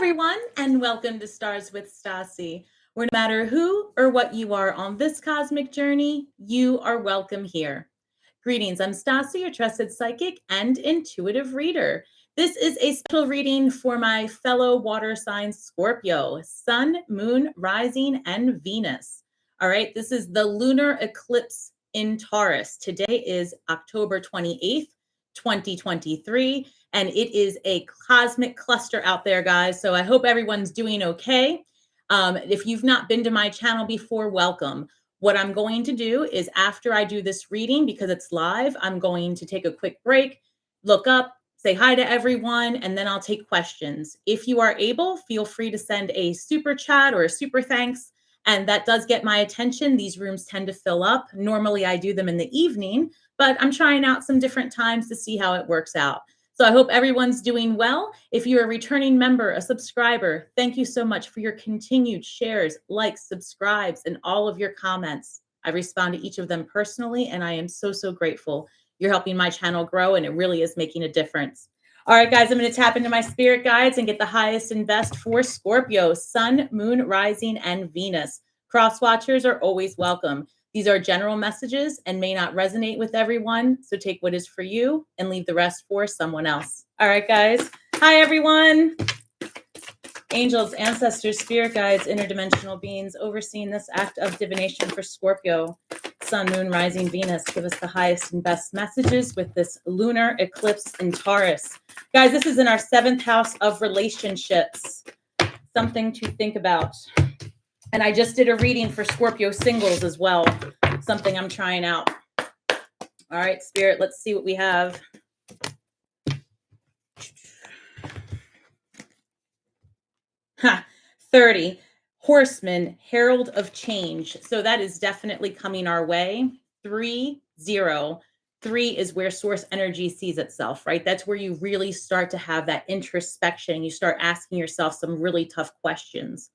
everyone, and welcome to Stars with Stasi, where no matter who or what you are on this cosmic journey, you are welcome here. Greetings, I'm Stasi, your trusted psychic and intuitive reader. This is a special reading for my fellow water sign Scorpio, Sun, Moon, Rising, and Venus. All right, this is the lunar eclipse in Taurus. Today is October 28th, 2023. And it is a cosmic cluster out there, guys. So I hope everyone's doing okay. If you've not been to my channel before, welcome. What I'm going to do is after I do this reading, because it's live, I'm going to take a quick break, look up, say hi to everyone, and then I'll take questions. If you are able, feel free to send a super chat or a super thanks. And that does get my attention. These rooms tend to fill up. Normally I do them in the evening, but I'm trying out some different times to see how it works out. So I hope everyone's doing well. If you're a returning member, a subscriber, thank you so much for your continued shares, likes, subscribes, and all of your comments. I respond to each of them personally, and I am so, so grateful. You're helping my channel grow, and it really is making a difference. All right, guys, I'm going to tap into my spirit guides and get the highest and best for Scorpio, Sun, Moon, Rising, and Venus. Cross watchers are always welcome. These are general messages and may not resonate with everyone, so take what is for you and leave the rest for someone else. All right, guys. Hi, everyone. Angels, ancestors, spirit guides, interdimensional beings overseeing this act of divination for Scorpio, Sun, Moon, Rising, Venus. Give us the highest and best messages with this lunar eclipse in Taurus. Guys, this is in our 7th house of relationships. Something to think about. And I just did a reading for Scorpio singles as well. Something I'm trying out. All right, Spirit, let's see what we have. Ha, 30. Horseman, Herald of Change. So that is definitely coming our way. 3, 0. 3 is where source energy sees itself, right? That's where you really start to have that introspection. You start asking yourself some really tough questions.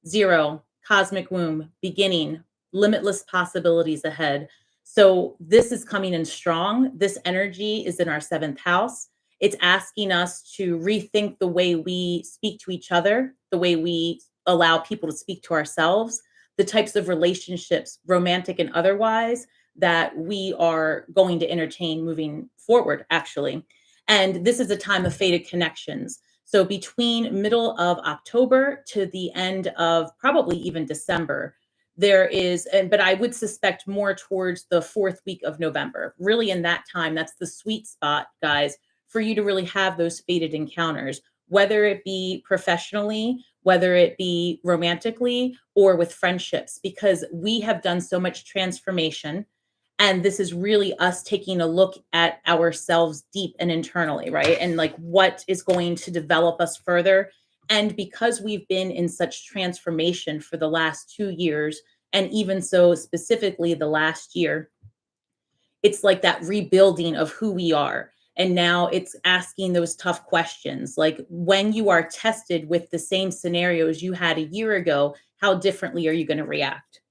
0. Cosmic womb, beginning, limitless possibilities ahead. So this is coming in strong. This energy is in our 7th house. It's asking us to rethink the way we speak to each other, the way we allow people to speak to ourselves, the types of relationships, romantic and otherwise, that we are going to entertain moving forward, actually. And this is a time of fated connections. So between middle of October to the end of probably even December, there is, but I would suspect more towards the 4th week of November. Really in that time, that's the sweet spot, guys, for you to really have those fated encounters, whether it be professionally, whether it be romantically, or with friendships, because we have done so much transformation. And this is really us taking a look at ourselves deep and internally, right? And like what is going to develop us further. And because we've been in such transformation for the last 2 years, and even so specifically the last year, it's like that rebuilding of who we are. And now it's asking those tough questions. Like when you are tested with the same scenarios you had a year ago, how differently are you going to react?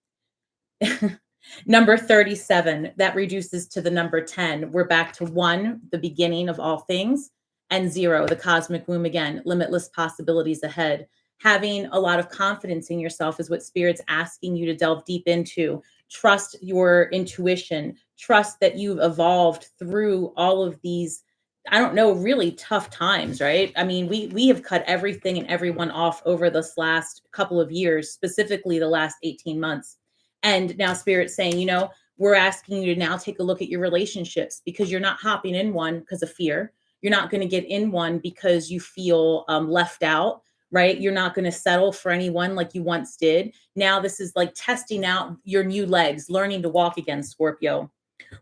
Number 37, that reduces to the number 10. We're back to 1, the beginning of all things, and 0, the cosmic womb again, limitless possibilities ahead. Having a lot of confidence in yourself is what Spirit's asking you to delve deep into. Trust your intuition. Trust that you've evolved through all of these, I don't know, really tough times, right? I mean, we have cut everything and everyone off over this last couple of years, specifically the last 18 months. And now Spirit's saying, you know, we're asking you to now take a look at your relationships, because you're not hopping in one because of fear. You're not going to get in one because you feel left out, right? You're not going to settle for anyone like you once did. Now this is like testing out your new legs, learning to walk again, Scorpio.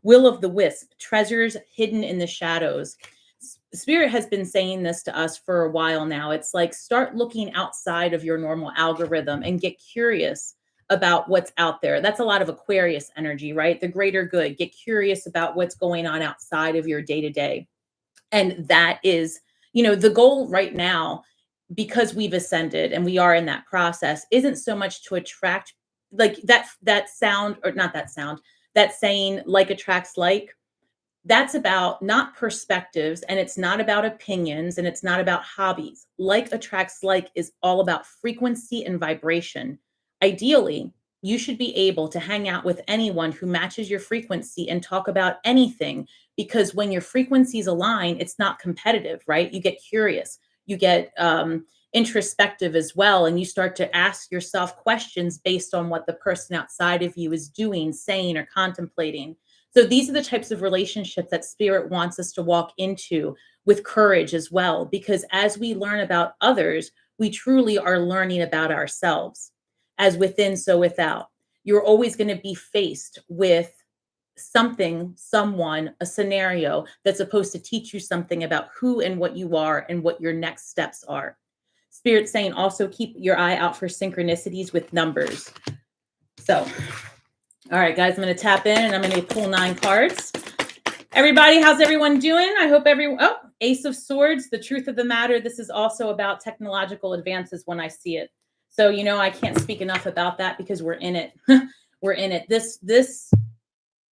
Will of the Wisp, treasures hidden in the shadows. Spirit has been saying this to us for a while now. It's like, start looking outside of your normal algorithm and get curious about what's out there. That's a lot of Aquarius energy, right? The greater good. Get curious about what's going on outside of your day-to-day. And that is, you know, the goal right now, because we've ascended and we are in that process, isn't so much to attract like that sound, or not that sound, that saying, like attracts like. That's about not perspectives, and it's not about opinions, and it's not about hobbies. Like attracts like is all about frequency and vibration. Ideally, you should be able to hang out with anyone who matches your frequency and talk about anything, because when your frequencies align, it's not competitive, right? You get curious, you get introspective as well, and you start to ask yourself questions based on what the person outside of you is doing, saying, or contemplating. So these are the types of relationships that spirit wants us to walk into with courage as well, because as we learn about others, we truly are learning about ourselves. As within, so without. You're always going to be faced with something, someone, a scenario that's supposed to teach you something about who and what you are and what your next steps are. Spirit saying also keep your eye out for synchronicities with numbers. So, all right, guys, I'm going to tap in and I'm going to pull 9 cards. Everybody, how's everyone doing? I hope everyone, oh, Ace of Swords, the truth of the matter. This is also about technological advances when I see it. So, you know, I can't speak enough about that because we're in it. We're in it. This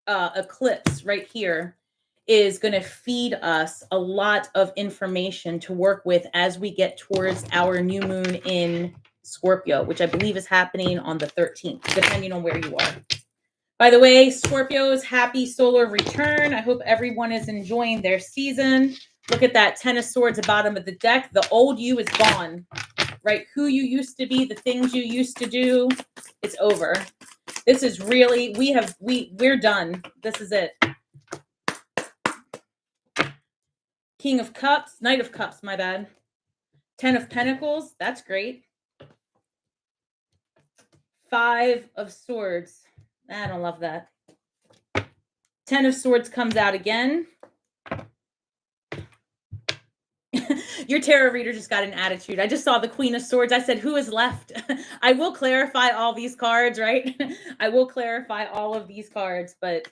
eclipse right here is going to feed us a lot of information to work with as we get towards our new moon in Scorpio, which I believe is happening on the 13th, depending on where you are. By the way, Scorpios, happy solar return. I hope everyone is enjoying their season. Look at that 10 of Swords at the bottom of the deck. The old you is gone, right? Who you used to be, the things you used to do, it's over. This is really, we're done. This is it. King of Cups, Knight of Cups, my bad. 10 of Pentacles, that's great. 5 of Swords. I don't love that. 10 of Swords comes out again. Your tarot reader just got an attitude. I just saw the Queen of Swords. I said, who is left? I will clarify all these cards, right? I will clarify all of these cards, but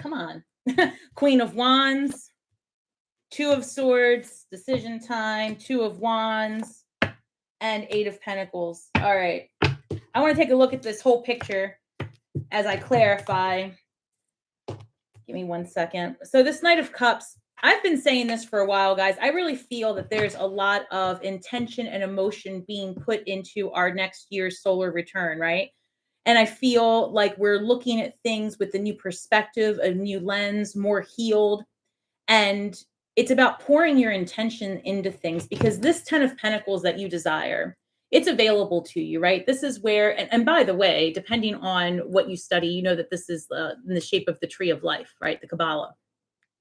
come on. Queen of Wands, 2 of Swords, decision time, 2 of Wands, and 8 of Pentacles. All right. I want to take a look at this whole picture as I clarify. Give me 1 second. So this Knight of Cups, I've been saying this for a while, guys. I really feel that there's a lot of intention and emotion being put into our next year's solar return, right? And I feel like we're looking at things with a new perspective, a new lens, more healed. And it's about pouring your intention into things, because this 10 of Pentacles that you desire, it's available to you, right? This is where, and by the way, depending on what you study, you know that this is in the shape of the tree of life, right? The Kabbalah.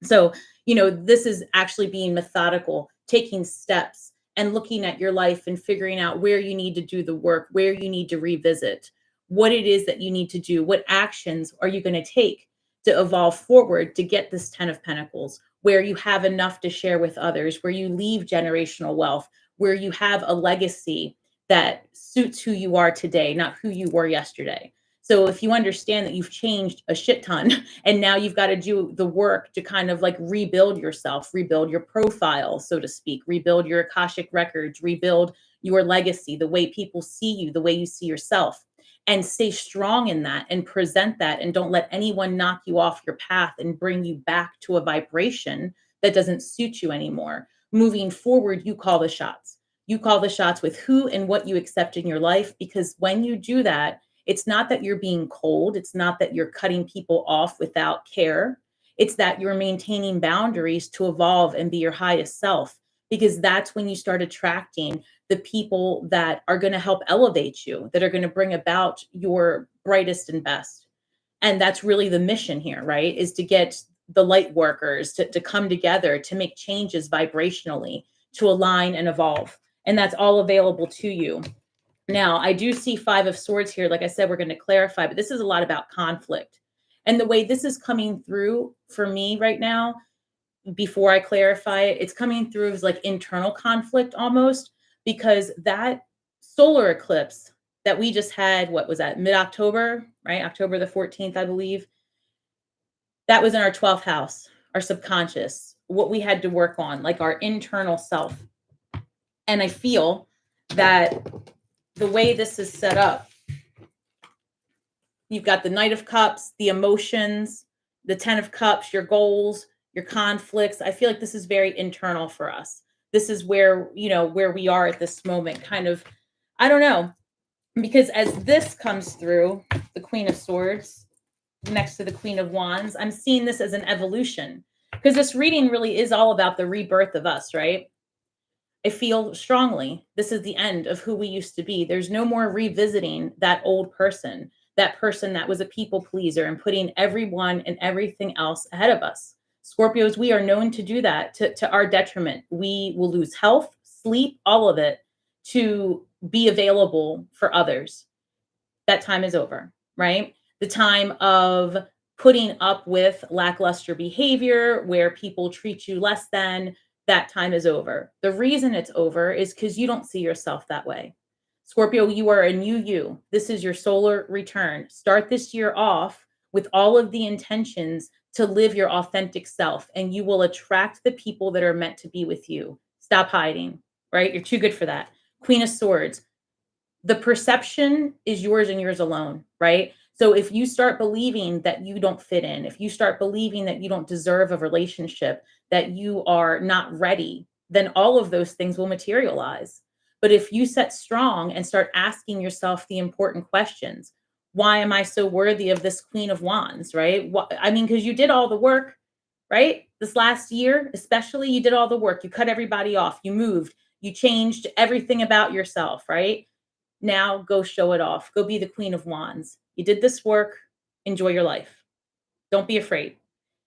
So, you know, this is actually being methodical, taking steps and looking at your life and figuring out where you need to do the work, where you need to revisit, what it is that you need to do, what actions are you going to take to evolve forward to get this 10 of Pentacles, where you have enough to share with others, where you leave generational wealth, where you have a legacy that suits who you are today, not who you were yesterday. So if you understand that you've changed a shit ton and now you've got to do the work to kind of like rebuild yourself, rebuild your profile, so to speak, rebuild your Akashic records, rebuild your legacy, the way people see you, the way you see yourself, and stay strong in that and present that, and don't let anyone knock you off your path and bring you back to a vibration that doesn't suit you anymore. Moving forward, you call the shots. You call the shots with who and what you accept in your life, because when you do that, it's not that you're being cold. It's not that you're cutting people off without care. It's that you're maintaining boundaries to evolve and be your highest self, because that's when you start attracting the people that are going to help elevate you, that are going to bring about your brightest and best. And that's really the mission here, right? Is to get the light workers to come together, to make changes vibrationally, to align and evolve. And that's all available to you. Now, I do see 5 of Swords here. Like I said, we're going to clarify, but this is a lot about conflict. And the way this is coming through for me right now, before I clarify it, it's coming through as like internal conflict almost, because that solar eclipse that we just had, what was that, mid-October, right? October the 14th, I believe. That was in our 12th house, our subconscious, what we had to work on, like our internal self. And I feel that the way this is set up, you've got the Knight of Cups, the emotions, the 10 of Cups, your goals, your conflicts. I feel like this is very internal for us. This is where, where we are at this moment, kind of, I don't know, because as this comes through, the Queen of Swords next to the Queen of Wands, I'm seeing this as an evolution, because this reading really is all about the rebirth of us, right? I feel strongly this is the end of who we used to be. There's no more revisiting that old person, that person that was a people pleaser and putting everyone and everything else ahead of us. Scorpios, we are known to do that to our detriment. We will lose health, sleep, all of it to be available for others. That time is over, right? The time of putting up with lackluster behavior where people treat you less than, that time is over. The reason it's over is because you don't see yourself that way. Scorpio, you are a new you. This is your solar return. Start this year off with all of the intentions to live your authentic self, and you will attract the people that are meant to be with you. Stop hiding, right? You're too good for that. Queen of Swords. The perception is yours and yours alone, right? So if you start believing that you don't fit in, if you start believing that you don't deserve a relationship, that you are not ready, then all of those things will materialize. But if you set strong and start asking yourself the important questions, why am I so worthy of this Queen of Wands, right? I mean, because you did all the work, right? This last year, especially, you did all the work. You cut everybody off. You moved. You changed everything about yourself, right? Now go show it off. Go be the Queen of Wands. You did this work. Enjoy your life. Don't be afraid.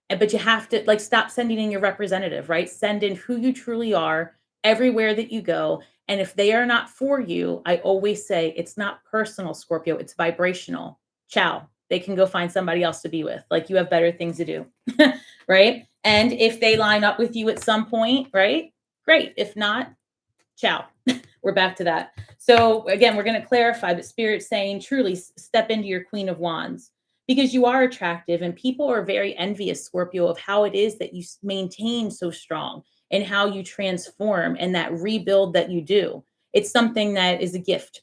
But you have to stop sending in your representative, right? Send in who you truly are everywhere that you go. And if they are not for you, I always say it's not personal, Scorpio. It's vibrational. Ciao. They can go find somebody else to be with. Like, you have better things to do, right? And if they line up with you at some point, right? Great. If not, ciao. We're back to that. So again, we're going to clarify, but Spirit's saying truly step into your Queen of Wands, because you are attractive and people are very envious, Scorpio, of how it is that you maintain so strong and how you transform and that rebuild that you do. It's something that is a gift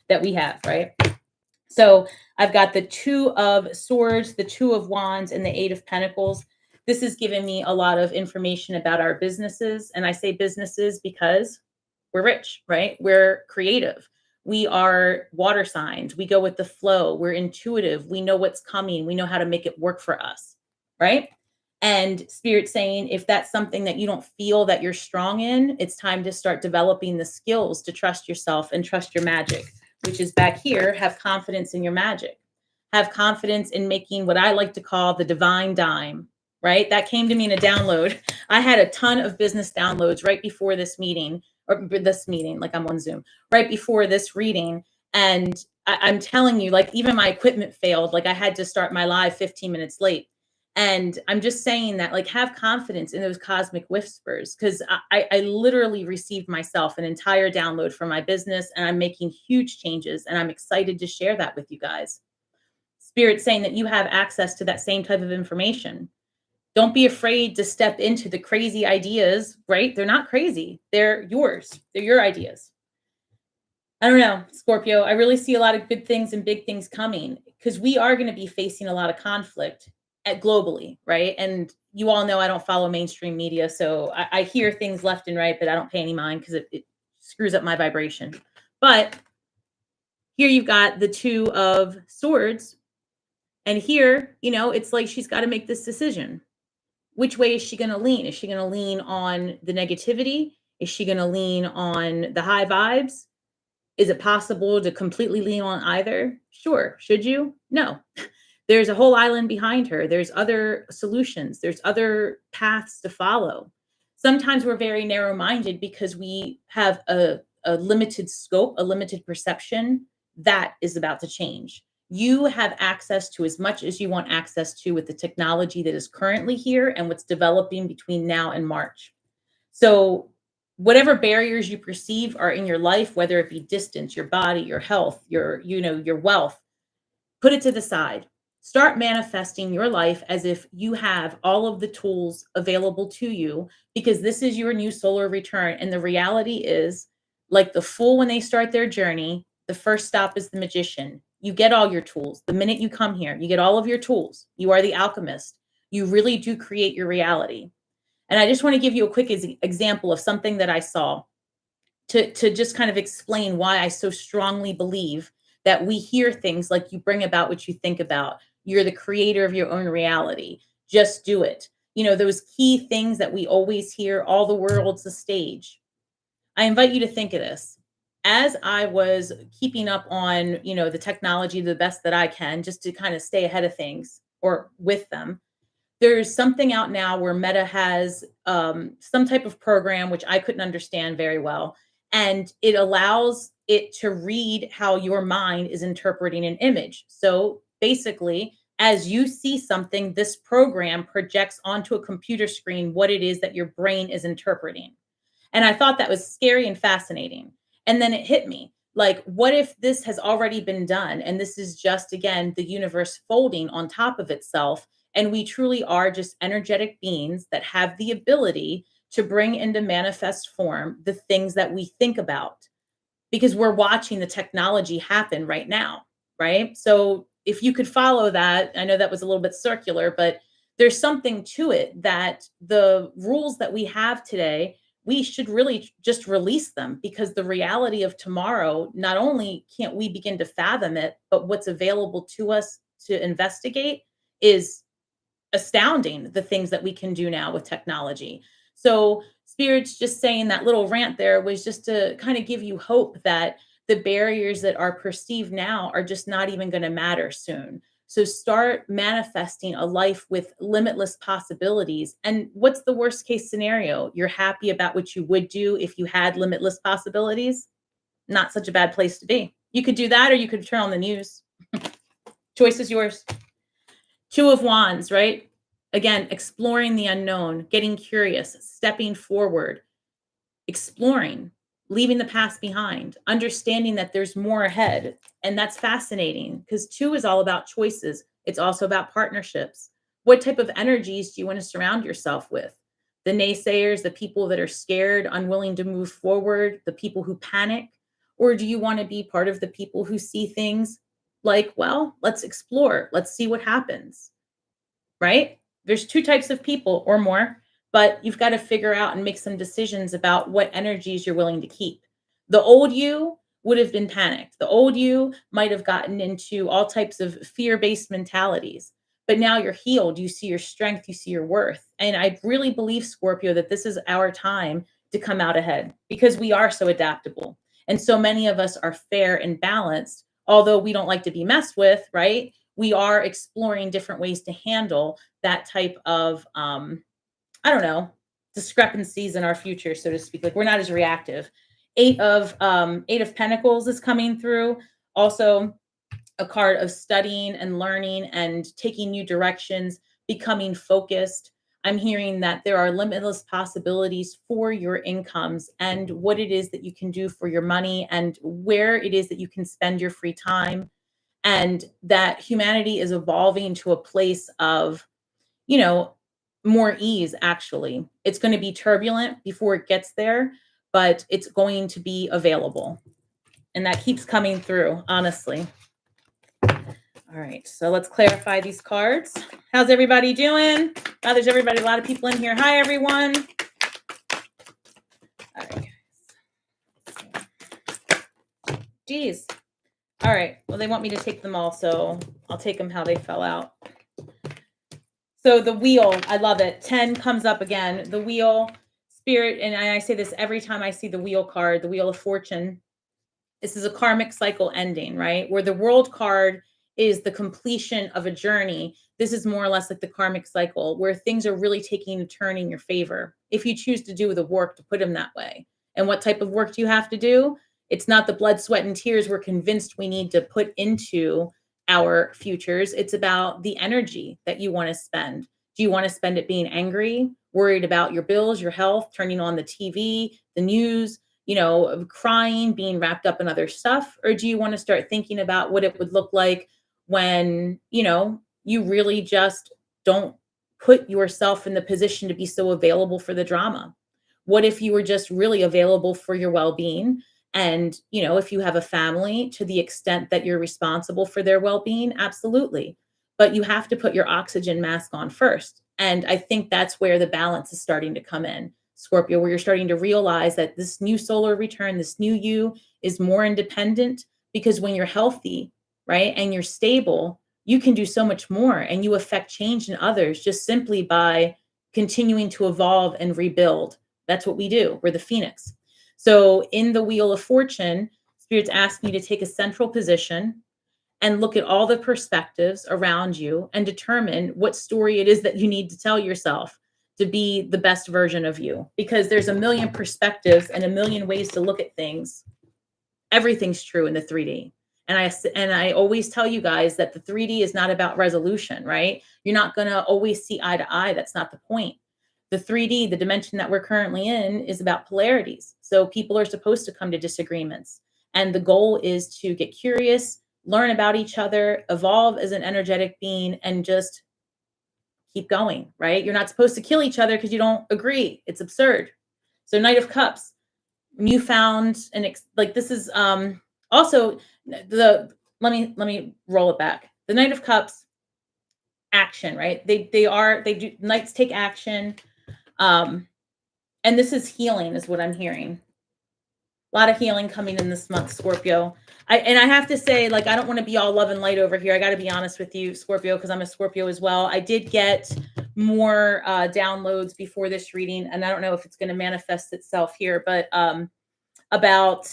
that we have, right? So I've got the Two of Swords, the Two of Wands, and the Eight of Pentacles. This has given me a lot of information about our businesses. And I say businesses because we're rich, right? We're creative. We are water signs. We go with the flow. We're intuitive. We know what's coming. We know how to make it work for us, right? And Spirit saying, if that's something that you don't feel that you're strong in, it's time to start developing the skills to trust yourself and trust your magic, which is back here. Have confidence in your magic. Have confidence in making what I like to call the divine dime, right? That came to me in a download. I had a ton of business downloads right before this meeting, like I'm on Zoom, right before this reading. And I'm telling you, like, even my equipment failed. Like, I had to start my live 15 minutes late. And I'm just saying that, like, have confidence in those cosmic whispers, because I literally received myself an entire download for my business, and I'm making huge changes, and I'm excited to share that with you guys. Spirit saying that you have access to that same type of information. Don't be afraid to step into the crazy ideas, right? They're not crazy. They're yours. They're your ideas. I don't know, Scorpio. I really see a lot of good things and big things coming, because we are going to be facing a lot of conflict globally, right? And you all know I don't follow mainstream media, so I hear things left and right, but I don't pay any mind because it screws up my vibration. But here you've got the Two of Swords, and here, it's like she's got to make this decision. Which way is she going to lean? Is she going to lean on the negativity? Is she going to lean on the high vibes? Is it possible to completely lean on either? Sure. Should you? No. There's a whole island behind her. There's other solutions. There's other paths to follow. Sometimes we're very narrow-minded because we have a limited scope, a limited perception. That is about to change. You have access to as much as you want access to with the technology that is currently here and what's developing between now and March. So whatever barriers you perceive are in your life, whether it be distance, your body, your health, your wealth, put it to the side. Start manifesting your life as if you have all of the tools available to you, because this is your new solar return. And the reality is, like the fool when they start their journey, the first stop is the magician. You get all your tools. The minute you come here, you get all of your tools. You are the alchemist. You really do create your reality. And I just want to give you a quick example of something that I saw to just kind of explain why I so strongly believe that we hear things like you bring about what you think about. You're the creator of your own reality. Just do it. You know, those key things that we always hear, all the world's a stage. I invite you to think of this. As I was keeping up on, the technology the best that I can, just to kind of stay ahead of things or with them, there's something out now where Meta has some type of program, which I couldn't understand very well. And it allows it to read how your mind is interpreting an image. So basically, as you see something, this program projects onto a computer screen what it is that your brain is interpreting. And I thought that was scary and fascinating. And then it hit me like, what if this has already been done? And this is just, again, the universe folding on top of itself. And we truly are just energetic beings that have the ability to bring into manifest form the things that we think about, because we're watching the technology happen right now, right? So if you could follow that, I know that was a little bit circular, but there's something to it that the rules that we have today, we should really just release them, because the reality of tomorrow, not only can't we begin to fathom it, but what's available to us to investigate is astounding, the things that we can do now with technology. So Spirit's just saying that little rant there was just to kind of give you hope that the barriers that are perceived now are just not even going to matter soon. So start manifesting a life with limitless possibilities. And what's the worst case scenario? You're happy about what you would do if you had limitless possibilities. Not such a bad place to be. You could do that, or you could turn on the news. Choice is yours. Two of Wands, right? Again, exploring the unknown, getting curious, stepping forward, exploring, leaving the past behind, understanding that there's more ahead. And that's fascinating, because two is all about choices. It's also about partnerships. What type of energies do you want to surround yourself with? The naysayers, the people that are scared, unwilling to move forward, the people who panic? Or do you want to be part of the people who see things like, well, let's explore, let's see what happens, right? There's two types of people or more, but you've got to figure out and make some decisions about what energies you're willing to keep. The old you would have been panicked. The old you might have gotten into all types of fear-based mentalities, but now you're healed. You see your strength, you see your worth. And I really believe, Scorpio, that this is our time to come out ahead, because we are so adaptable. And so many of us are fair and balanced, although we don't like to be messed with, right? We are exploring different ways to handle that type of, discrepancies in our future, so to speak. Like, we're not as reactive. Eight of Pentacles is coming through. Also a card of studying and learning and taking new directions, becoming focused. I'm hearing that there are limitless possibilities for your incomes and what it is that you can do for your money and where it is that you can spend your free time. And that humanity is evolving to a place of, more ease. Actually, it's going to be turbulent before it gets there, but it's going to be available. And that keeps coming through, honestly. All right, so let's clarify these cards. How's everybody doing? Oh, there's everybody, a lot of people in here. Hi, everyone. All right. Geez. All right, well, they want me to take them all, so I'll take them how they fell out. So the wheel, I love it. 10 comes up again. The wheel, Spirit, and I say this every time I see the wheel card, the Wheel of Fortune. This is a karmic cycle ending, right? Where the World card is the completion of a journey. This is more or less like the karmic cycle, where things are really taking a turn in your favor, if you choose to do the work to put them that way. And what type of work do you have to do? It's not the blood, sweat, and tears we're convinced we need to put into our futures. It's about the energy that you want to spend. Do you want to spend it being angry, worried about your bills, your health, turning on the TV, the news, crying, being wrapped up in other stuff? Or do you want to start thinking about what it would look like when, you really just don't put yourself in the position to be so available for the drama? What if you were just really available for your well-being? And, if you have a family, to the extent that you're responsible for their well-being, absolutely. but you have to put your oxygen mask on first. And I think that's where the balance is starting to come in, Scorpio, where you're starting to realize that this new solar return, this new you is more independent, because when you're healthy, right, and you're stable, you can do so much more, and you affect change in others just simply by continuing to evolve and rebuild. That's what we do. We're the phoenix. So in the Wheel of Fortune, Spirit's asking you to take a central position and look at all the perspectives around you and determine what story it is that you need to tell yourself to be the best version of you. Because there's a million perspectives and a million ways to look at things. Everything's true in the 3D. And I always tell you guys that the 3D is not about resolution, right? You're not going to always see eye to eye. That's not the point. The 3D, the dimension that we're currently in, is about polarities. So people are supposed to come to disagreements. And the goal is to get curious, learn about each other, evolve as an energetic being, and just keep going, right? You're not supposed to kill each other because you don't agree. It's absurd. So Knight of Cups, you found like this is also the let me roll it back. The Knight of Cups, action, right? They do, knights take action. And this is healing is what I'm hearing. A lot of healing coming in this month, Scorpio. I have to say, like, I don't want to be all love and light over here. I got to be honest with you, Scorpio, because I'm a Scorpio as well. I did get more downloads before this reading, and I don't know if it's going to manifest itself here, but about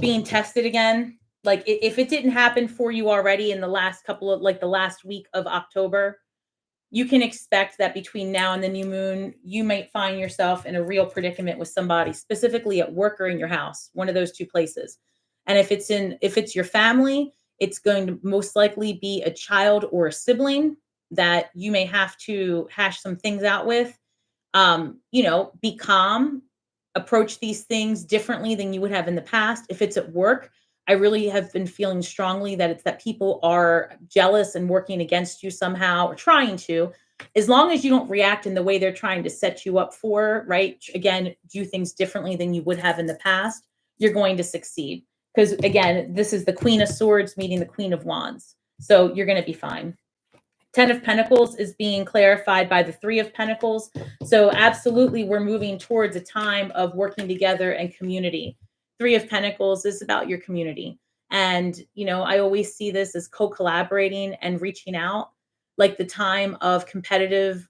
being tested again. Like, if it didn't happen for you already in the last couple of, like, the last week of October, you can expect that between now and the new moon, you might find yourself in a real predicament with somebody, specifically at work or in your house, one of those two places. And if it's your family, it's going to most likely be a child or a sibling that you may have to hash some things out with. Be calm, approach these things differently than you would have in the past. If it's at work, I really have been feeling strongly that it's that people are jealous and working against you somehow, or trying to. As long as you don't react in the way they're trying to set you up for, right? Again, do things differently than you would have in the past, you're going to succeed. Because again, this is the Queen of Swords meeting the Queen of Wands. So you're going to be fine. 10 of Pentacles is being clarified by the 3 of Pentacles. So absolutely, we're moving towards a time of working together and community. 3 of Pentacles is about your community. And, I always see this as co-collaborating and reaching out. Like, the time of competitiveness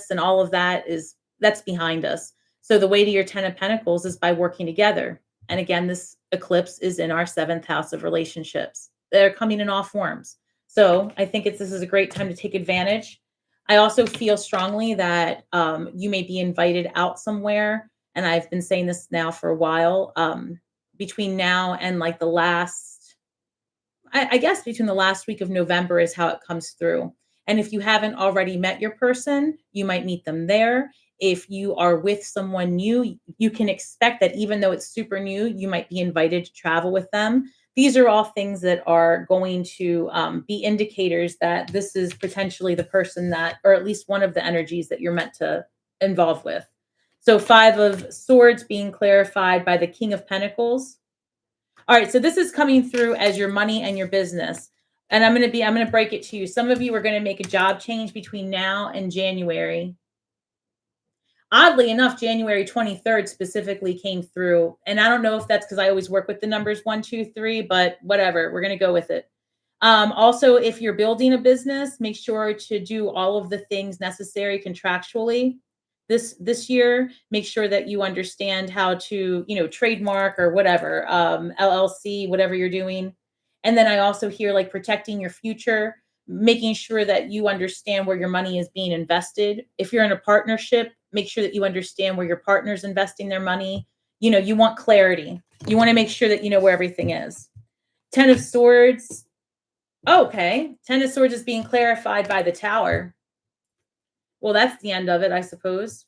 and all of that's behind us. So the way to your 10 of Pentacles is by working together. And again, this eclipse is in our 7th house of relationships. They're coming in all forms. So I think this is a great time to take advantage. I also feel strongly that you may be invited out somewhere. And I've been saying this now for a while, between now and like the last, I guess between the last week of November is how it comes through. And if you haven't already met your person, you might meet them there. If you are with someone new, you can expect that even though it's super new, you might be invited to travel with them. These are all things that are going to be indicators that this is potentially the person that, or at least one of the energies that you're meant to involve with. So 5 of Swords being clarified by the King of Pentacles. All right, so this is coming through as your money and your business. And I'm going to break it to you. Some of you are going to make a job change between now and January. Oddly enough, January 23rd specifically came through. And I don't know if that's because I always work with the numbers 1, 2, 3, but whatever, we're going to go with it. Also, if you're building a business, make sure to do all of the things necessary contractually this year. Make sure that you understand how to, trademark or whatever, LLC, whatever you're doing. And then I also hear like protecting your future, making sure that you understand where your money is being invested. If you're in a partnership, make sure that you understand where your partner's investing their money. You want clarity. You want to make sure that you know where everything is. 10 of Swords. Okay. 10 of Swords is being clarified by the Tower. Well, that's the end of it, I suppose.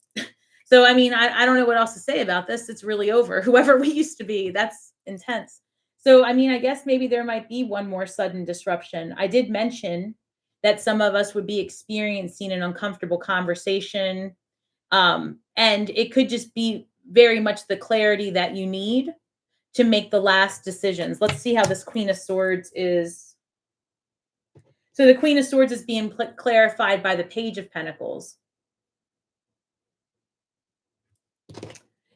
So, I mean, I don't know what else to say about this. It's really over. Whoever we used to be, that's intense. So, I mean, I guess maybe there might be one more sudden disruption. I did mention that some of us would be experiencing an uncomfortable conversation. And it could just be very much the clarity that you need to make the last decisions. Let's see how this Queen of Swords is. So the Queen of Swords is being clarified by the Page of Pentacles.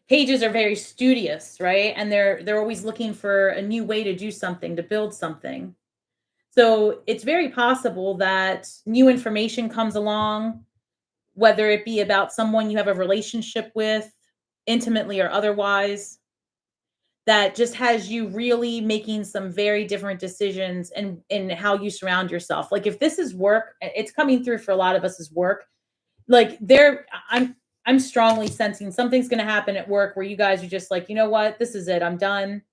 Pages are very studious, right? And they're always looking for a new way to do something, to build something. So it's very possible that new information comes along, whether it be about someone you have a relationship with, intimately or otherwise, that just has you really making some very different decisions in how you surround yourself. Like if this is work, it's coming through for a lot of us as work. Like I'm strongly sensing something's going to happen at work where you guys are just like, you know what, this is it. I'm done.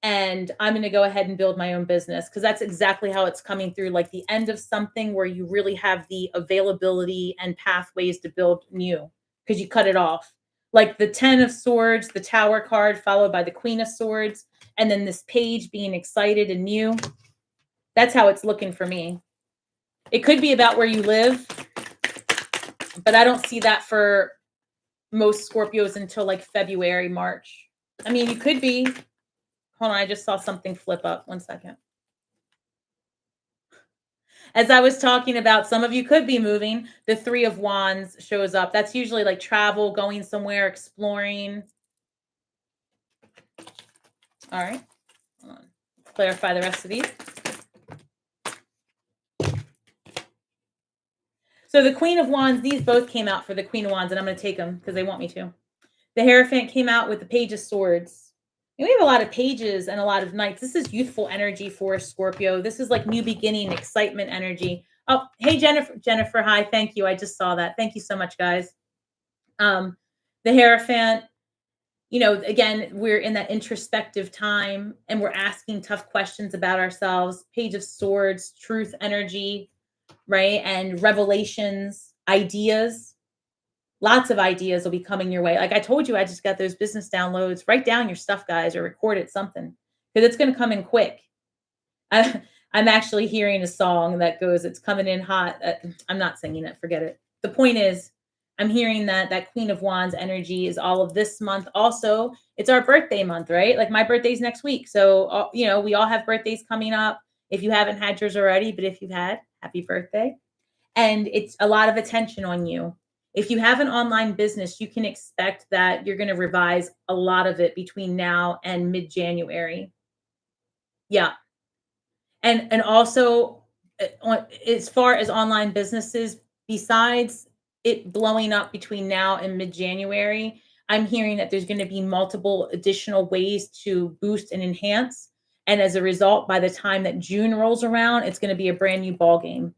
And I'm going to go ahead and build my own business, because that's exactly how it's coming through. Like the end of something where you really have the availability and pathways to build new, because you cut it off. Like the 10 of Swords, the Tower card, followed by the Queen of Swords, and then this page being excited and new. That's how it's looking for me. It could be about where you live, but I don't see that for most Scorpios until like February, March. I mean, you could be. Hold on, I just saw something flip up. 1 second. As I was talking about, some of you could be moving. The 3 of Wands shows up. That's usually like travel, going somewhere, exploring. All right. Hold on. Let's clarify the rest of these. So the Queen of Wands, these both came out for the Queen of Wands, and I'm going to take them because they want me to. The Hierophant came out with the Page of Swords. And we have a lot of pages and a lot of knights. This is youthful energy for Scorpio. This is like new beginning, excitement energy. Oh, hey, Jennifer. Hi. Thank you. I just saw that. Thank you so much, guys. The Hierophant, you know, again, we're in that introspective time and we're asking tough questions about ourselves. Page of Swords, truth energy, right? And revelations, ideas. Lots of ideas will be coming your way. Like I told you, I just got those business downloads. Write down your stuff, guys, or record it something, because it's going to come in quick. I'm actually hearing a song that goes, "It's coming in hot." I'm not singing it. Forget it. The point is, I'm hearing that Queen of Wands energy is all of this month. Also, it's our birthday month, right? Like my birthday's next week. So, you know, we all have birthdays coming up. If you haven't had yours already, but if you've had, happy birthday. And it's a lot of attention on you. If you have an online business, you can expect that you're going to revise a lot of it between now and mid-January. Yeah. And also, as far as online businesses, besides it blowing up between now and mid-January, I'm hearing that there's going to be multiple additional ways to boost and enhance. And as a result, by the time that June rolls around, it's going to be a brand new ball game.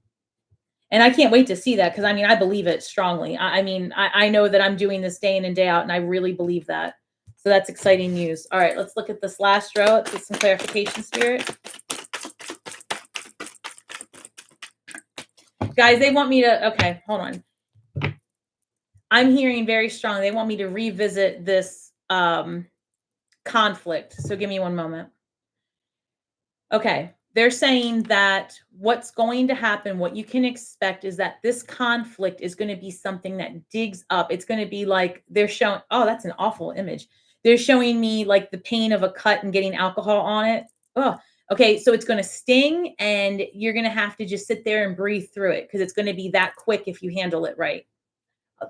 And I can't wait to see that, because I mean, I believe it strongly. I know that I'm doing this day in and day out, and I really believe that. So that's exciting news. All right, let's look at this last row. Let's get some clarification, Spirit. Guys, they want me to, okay, hold on. I'm hearing very strong. They want me to revisit this conflict. So give me one moment. Okay. They're saying that what's going to happen, what you can expect, is that this conflict is going to be something that digs up. It's going to be like they're showing, oh, that's an awful image. They're showing me like the pain of a cut and getting alcohol on it. Oh, okay. So it's going to sting, and you're going to have to just sit there and breathe through it, because it's going to be that quick if you handle it right.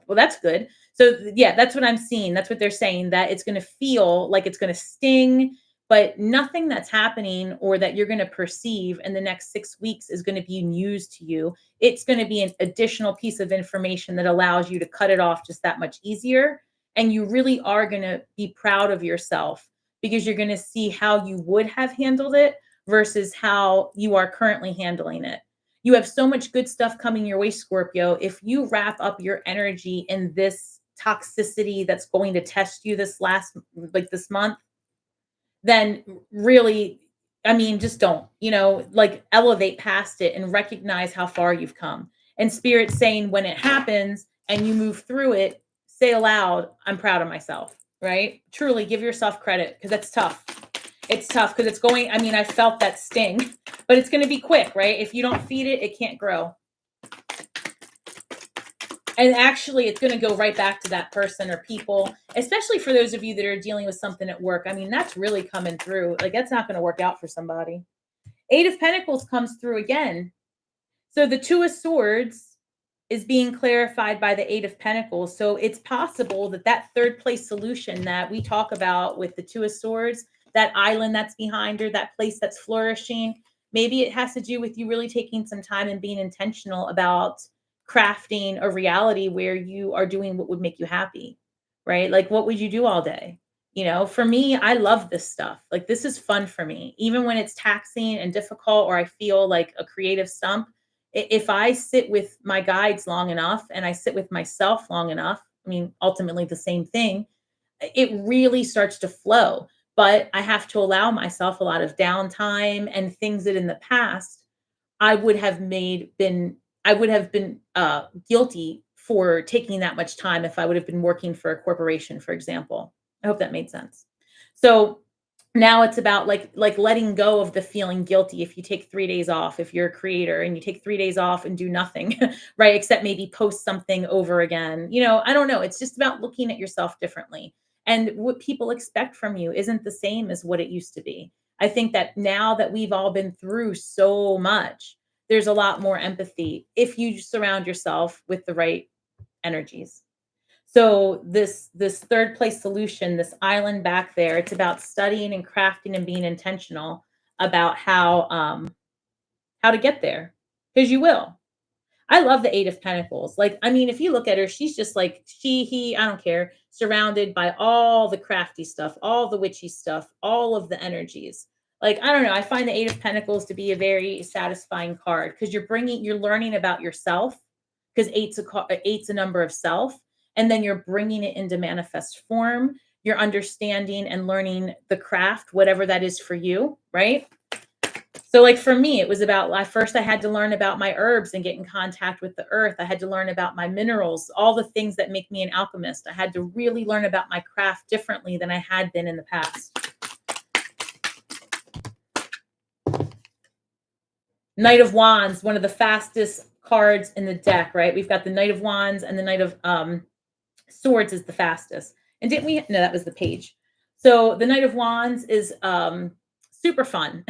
Well, that's good. So yeah, that's what I'm seeing. That's what they're saying, that it's going to feel like it's going to sting, but nothing that's happening or that you're going to perceive in the next 6 weeks is going to be news to you. It's going to be an additional piece of information that allows you to cut it off just that much easier. And you really are going to be proud of yourself, because you're going to see how you would have handled it versus how you are currently handling it. You have so much good stuff coming your way, Scorpio. If you wrap up your energy in this toxicity that's going to test you this month, then really, I mean, just don't, like elevate past it and recognize how far you've come. And Spirit's saying when it happens and you move through it, say aloud, "I'm proud of myself," right? Truly give yourself credit, because that's tough. It's tough because it's going, I mean, I felt that sting, but it's going to be quick, right? If you don't feed it, it can't grow. And actually, it's going to go right back to that person or people, especially for those of you that are dealing with something at work. I mean, that's really coming through. Like, that's not going to work out for somebody. 8 of Pentacles comes through again. So the Two of Swords is being clarified by the Eight of Pentacles. So it's possible that that third place solution that we talk about with the Two of Swords, that island that's behind her, that place that's flourishing, maybe it has to do with you really taking some time and being intentional about crafting a reality where you are doing what would make you happy, right? Like, what would you do all day? You know, for me, I love this stuff. Like, this is fun for me, even when it's taxing and difficult, or I feel like a creative stump. If I sit with my guides long enough and I sit with myself long enough, I mean, ultimately the same thing, it really starts to flow. But I have to allow myself a lot of downtime and things that in the past I would have made been I would have been guilty for taking that much time if I would have been working for a corporation, for example. I hope that made sense. So now it's about like letting go of the feeling guilty if you take 3 days off, if you're a creator and you take 3 days off and do nothing, right? Except maybe post something over again. You know, I don't know. It's just about looking at yourself differently. And what people expect from you isn't the same as what it used to be. I think that now that we've all been through so much, there's a lot more empathy if you surround yourself with the right energies. So this third place solution, this island back there, it's about studying and crafting and being intentional about how to get there, because you will. I love the Eight of Pentacles. Like, I mean, if you look at her, she's just like he, I don't care, surrounded by all the crafty stuff, all the witchy stuff, all of the energies. Like, I don't know. I find the Eight of Pentacles to be a very satisfying card because you're learning about yourself, because eight's a number of self, and then you're bringing it into manifest form. You're understanding and learning the craft, whatever that is for you, right? So like for me, it was about, first I had to learn about my herbs and get in contact with the earth. I had to learn about my minerals, all the things that make me an alchemist. I had to really learn about my craft differently than I had been in the past. Knight of Wands, one of the fastest cards in the deck, right? We've got the Knight of Wands and the Knight of Swords is the fastest. And didn't we? No, that was the page. So the Knight of Wands is super fun.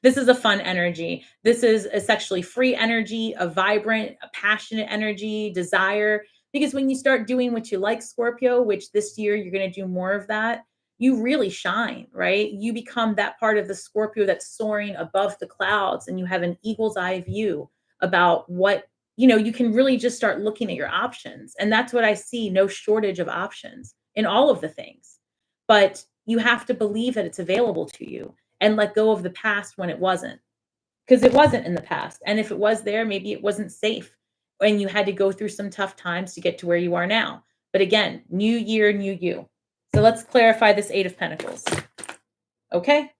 This is a fun energy. This is a sexually free energy, a vibrant, a passionate energy, desire. Because when you start doing what you like, Scorpio, which this year you're going to do more of that, you really shine, right? You become that part of the Scorpio that's soaring above the clouds, and you have an eagle's eye view about what, you know, you can really just start looking at your options. And that's what I see, no shortage of options in all of the things. But you have to believe that it's available to you and let go of the past when it wasn't, because it wasn't in the past. And if it was there, maybe it wasn't safe and you had to go through some tough times to get to where you are now. But again, new year, new you. So let's clarify this Eight of Pentacles. Okay.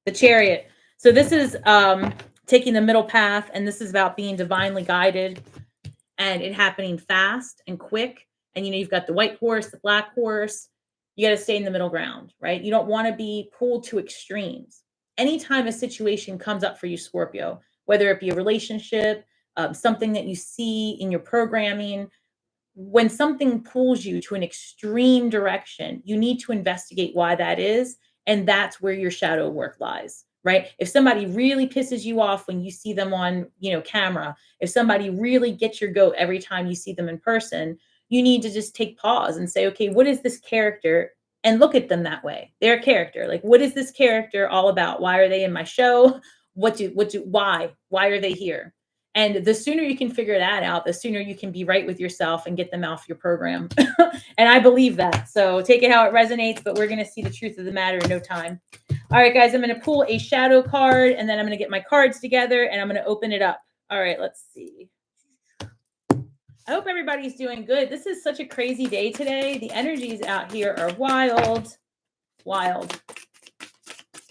The Chariot. So this is taking the middle path, and this is about being divinely guided and it happening fast and quick. And, you know, you've got the white horse, the black horse. You got to stay in the middle ground, right? You don't want to be pulled to extremes. Anytime a situation comes up for you, Scorpio, whether it be a relationship, something that you see in your programming, when something pulls you to an extreme direction, you need to investigate why that is. And that's where your shadow work lies, right? If somebody really pisses you off when you see them on, you know, camera, if somebody really gets your goat every time you see them in person, you need to just take pause and say, okay, what is this character? And look at them that way. Their character. Like, what is this character all about? Why are they in my show? Why are they here? And the sooner you can figure that out, the sooner you can be right with yourself and get them off your program. And I believe that. So take it how it resonates, but we're going to see the truth of the matter in no time. All right, guys, I'm going to pull a shadow card, and then I'm going to get my cards together, and I'm going to open it up. All right, let's see. I hope everybody's doing good. This is such a crazy day today. The energies out here are wild, wild.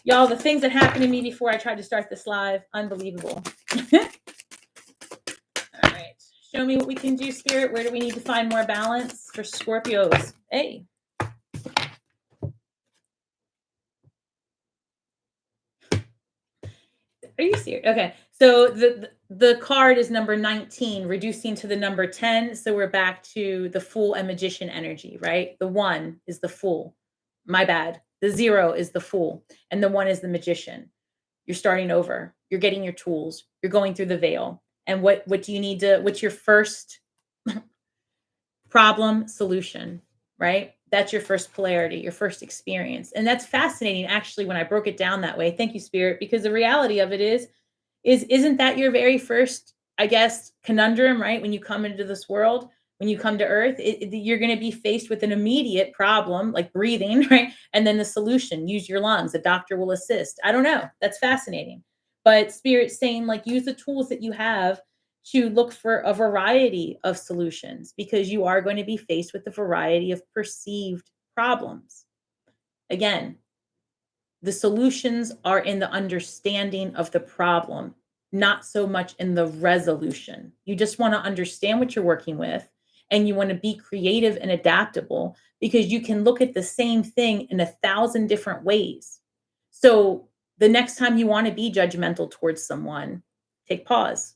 Y'all, the things that happened to me before I tried to start this live, unbelievable. All right, show me what we can do, Spirit. Where do we need to find more balance for Scorpios? Hey. Are you serious? Okay. So the card is number 19, reducing to the number 10. So we're back to the Fool and Magician energy, right? The 1 is the Fool. My bad. The 0 is the Fool. And the 1 is the Magician. You're starting over. You're getting your tools. You're going through the veil. And what do you need to, what's your first problem solution, right? That's your first polarity, your first experience. And that's fascinating, actually, when I broke it down that way. Thank you, Spirit, because the reality of it is isn't that your very first, I guess, conundrum, right? When you come into this world, when you come to Earth, you're going to be faced with an immediate problem like breathing, right? And then the solution, use your lungs. The doctor will assist. I don't know. That's fascinating. But Spirit's saying, like, use the tools that you have to look for a variety of solutions, because you are going to be faced with a variety of perceived problems. Again, the solutions are in the understanding of the problem, not so much in the resolution. You just want to understand what you're working with, and you want to be creative and adaptable, because you can look at the same thing in 1,000 different ways. So the next time you want to be judgmental towards someone, take pause.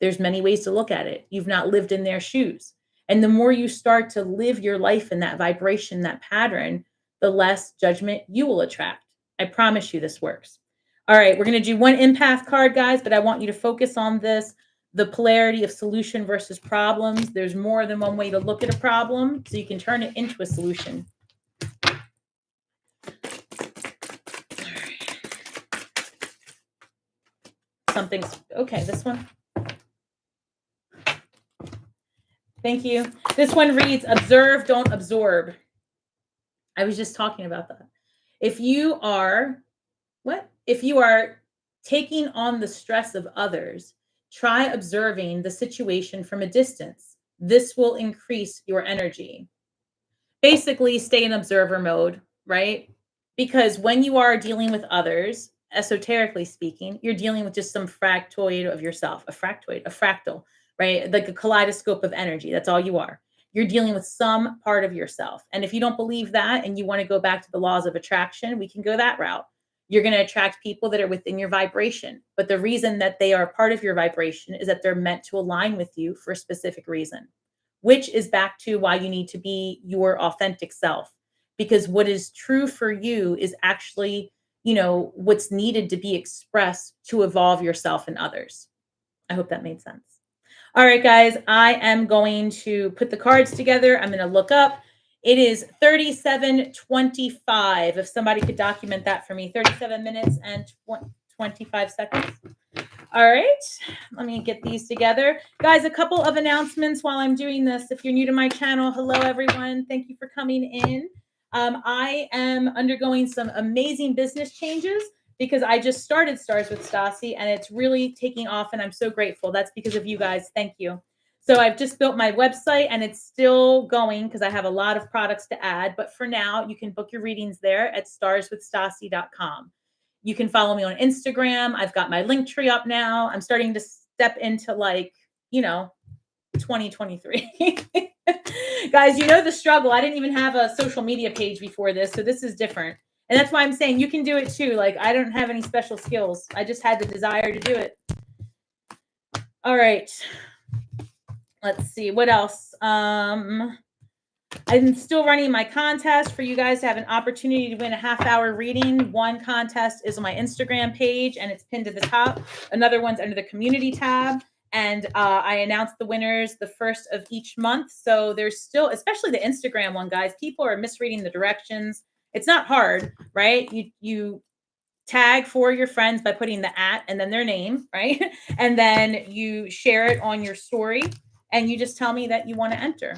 There's many ways to look at it. You've not lived in their shoes. And the more you start to live your life in that vibration, that pattern, the less judgment you will attract. I promise you this works. All right, we're going to do one empath card, guys, but I want you to focus on this, the polarity of solution versus problems. There's more than one way to look at a problem, so you can turn it into a solution. Something's okay, this one. Thank you. This one reads, observe, don't absorb. I was just talking about that. If you are, If you are taking on the stress of others, try observing the situation from a distance. This will increase your energy. Basically, stay in observer mode, right? Because when you are dealing with others, esoterically speaking, you're dealing with just some fractoid of yourself, a fractal, right? Like a kaleidoscope of energy. That's all you are. You're dealing with some part of yourself. And if you don't believe that and you want to go back to the laws of attraction, we can go that route. You're going to attract people that are within your vibration. But the reason that they are part of your vibration is that they're meant to align with you for a specific reason, which is back to why you need to be your authentic self. Because what is true for you is actually, what's needed to be expressed to evolve yourself and others. I hope that made sense. All right, guys, I am going to put the cards together. I'm going to look up. It is 37:25. If somebody could document that for me, 37 minutes and 25 seconds. All right, let me get these together. Guys, a couple of announcements while I'm doing this. If you're new to my channel, hello, everyone. Thank you for coming in. I am undergoing some amazing business changes because I just started Stars with Stasi, and it's really taking off, and I'm so grateful. That's because of you guys. Thank you. So I've just built my website, and it's still going because I have a lot of products to add. But for now, you can book your readings there at starswithstasi.com. You can follow me on Instagram. I've got my link tree up now. I'm starting to step into 2023. Guys, the struggle. I didn't even have a social media page before this, so this is different. And that's why I'm saying you can do it too. Like, I don't have any special skills. I just had the desire to do it. All right. Let's see. What else? I'm still running my contest for you guys to have an opportunity to win a half-hour reading. One contest is on my Instagram page, and it's pinned to the top. Another one's under the community tab. And I announce the winners the first of each month. So there's still, especially the Instagram one, guys, people are misreading the directions. It's not hard, right? You tag for your friends by putting the @ and then their name, right? And then you share it on your story, and you just tell me that you want to enter,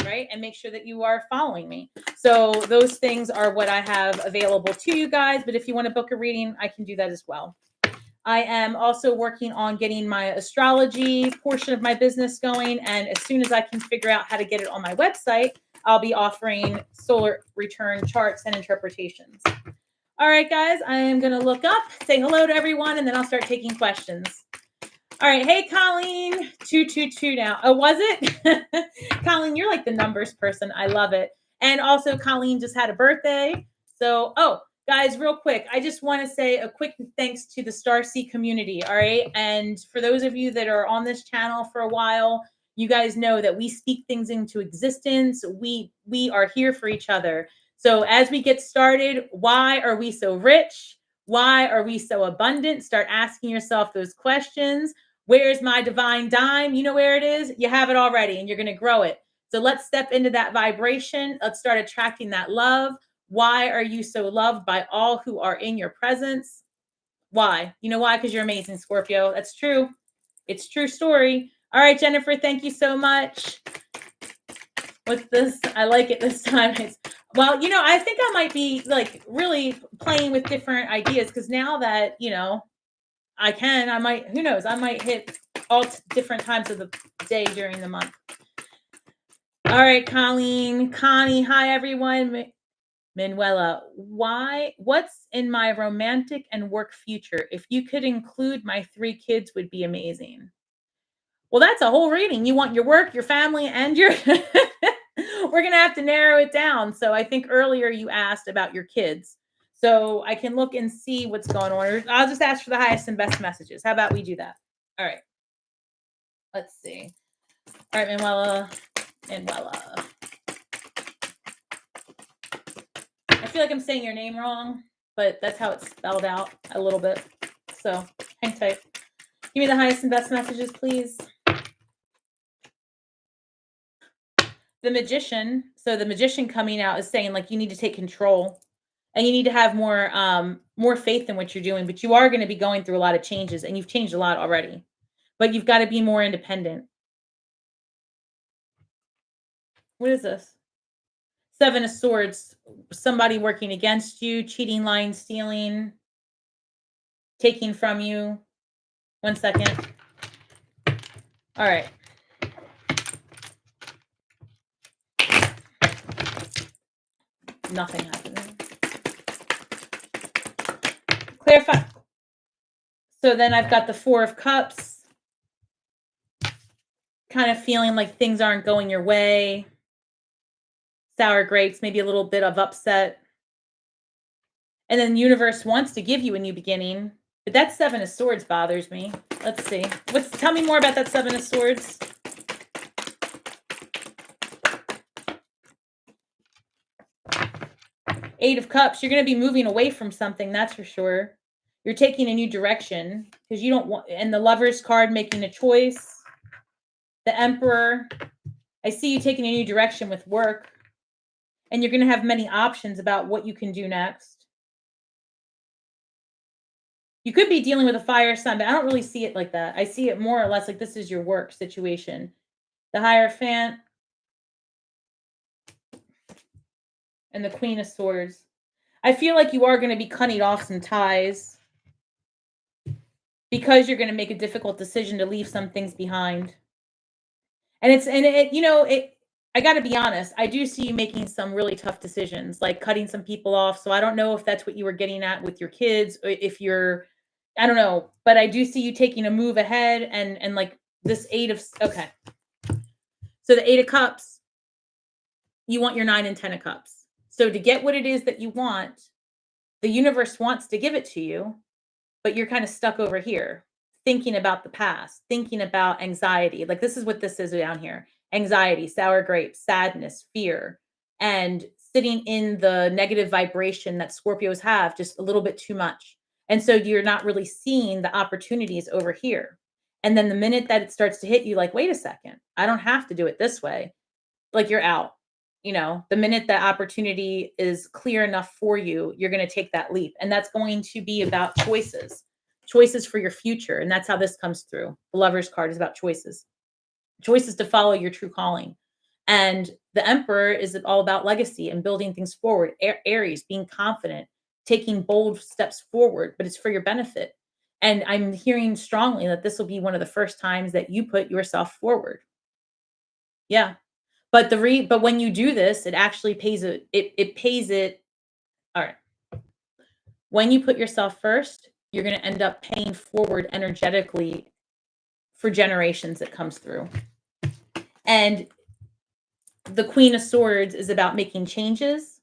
right? And make sure that you are following me. So those things are what I have available to you guys. But if you want to book a reading, I can do that as well. I am also working on getting my astrology portion of my business going. And as soon as I can figure out how to get it on my website, I'll be offering solar return charts and interpretations. All right, guys, I am going to look up, say hello to everyone, and then I'll start taking questions. All right. Hey, Colleen, 222 now. Oh, was it? Colleen, you're like the numbers person. I love it. And also, Colleen just had a birthday. So, guys, real quick, I just want to say a quick thanks to the Starseed community. All right. And for those of you that are on this channel for a while, you guys know that we speak things into existence. We are here for each other. So as we get started, why are we so rich? Why are we so abundant? Start asking yourself those questions. Where's my divine dime? You know where it is? You have it already, and you're going to grow it. So let's step into that vibration. Let's start attracting that love. Why are you so loved by all who are in your presence? Why? You know why? Because you're amazing, Scorpio. That's true. It's true story. All right, Jennifer, thank you so much. What's this? I like it this time. Well, you know, I think I might be like really playing with different ideas because now that, you know, I might, who knows, I might hit all different times of the day during the month. All right, Colleen, Connie, hi, everyone. Manuela, what's in my romantic and work future? If you could include my 3 kids would be amazing. Well, that's a whole reading. You want your work, your family, and your we're going to have to narrow it down. So I think earlier you asked about your kids. So I can look and see what's going on. I'll just ask for the highest and best messages. How about we do that? All right. Let's see. All right, Manuela. I feel like I'm saying your name wrong, but that's how it's spelled out a little bit. So hang tight. Give me the highest and best messages, please. The Magician. So the Magician coming out is saying like you need to take control and you need to have more faith in what you're doing, but you are going to be going through a lot of changes and you've changed a lot already, but you've got to be more independent. What is this? 7 of Swords. Somebody working against you, cheating, lying, stealing, taking from you. 1 second. All right. Nothing happening. Clarify. So then I've got the 4 of Cups. Kind of feeling like things aren't going your way. Sour grapes, maybe a little bit of upset. And then the universe wants to give you a new beginning. But that 7 of Swords bothers me. Let's see. Tell me more about that 7 of Swords. Eight of Cups. You're going to be moving away from something, that's for sure. You're taking a new direction because you don't want, and the Lover's card making a choice. The Emperor. I see you taking a new direction with work. And you're going to have many options about what you can do next. You could be dealing with a fire sign, but I don't really see it like that. I see it more or less like this is your work situation. The Hierophant and the Queen of Swords. I feel like you are going to be cutting off some ties because you're going to make a difficult decision to leave some things behind. And I got to be honest, I do see you making some really tough decisions, like cutting some people off. So I don't know if that's what you were getting at with your kids, or if you're, I don't know, but I do see you taking a move ahead and like this okay. So the 8 of Cups, you want your 9 and 10 of Cups. So to get what it is that you want, the universe wants to give it to you, but you're kind of stuck over here, thinking about the past, thinking about anxiety. Like this is what this is down here. Anxiety, sour grapes, sadness, fear, and sitting in the negative vibration that Scorpios have just a little bit too much. And so you're not really seeing the opportunities over here. And then the minute that it starts to hit you, like, wait a second, I don't have to do it this way. Like you're out. You know, the minute that opportunity is clear enough for you, you're going to take that leap. And that's going to be about choices for your future. And that's how this comes through. The Lover's card is about choices to follow your true calling. And the Emperor is all about legacy and building things forward. Aries, being confident, taking bold steps forward, but it's for your benefit. And I'm hearing strongly that this will be one of the first times that you put yourself forward. Yeah. But but when you do this, it actually pays it. It pays it. All right. When you put yourself first, you're going to end up paying forward energetically for generations that comes through. And the Queen of Swords is about making changes.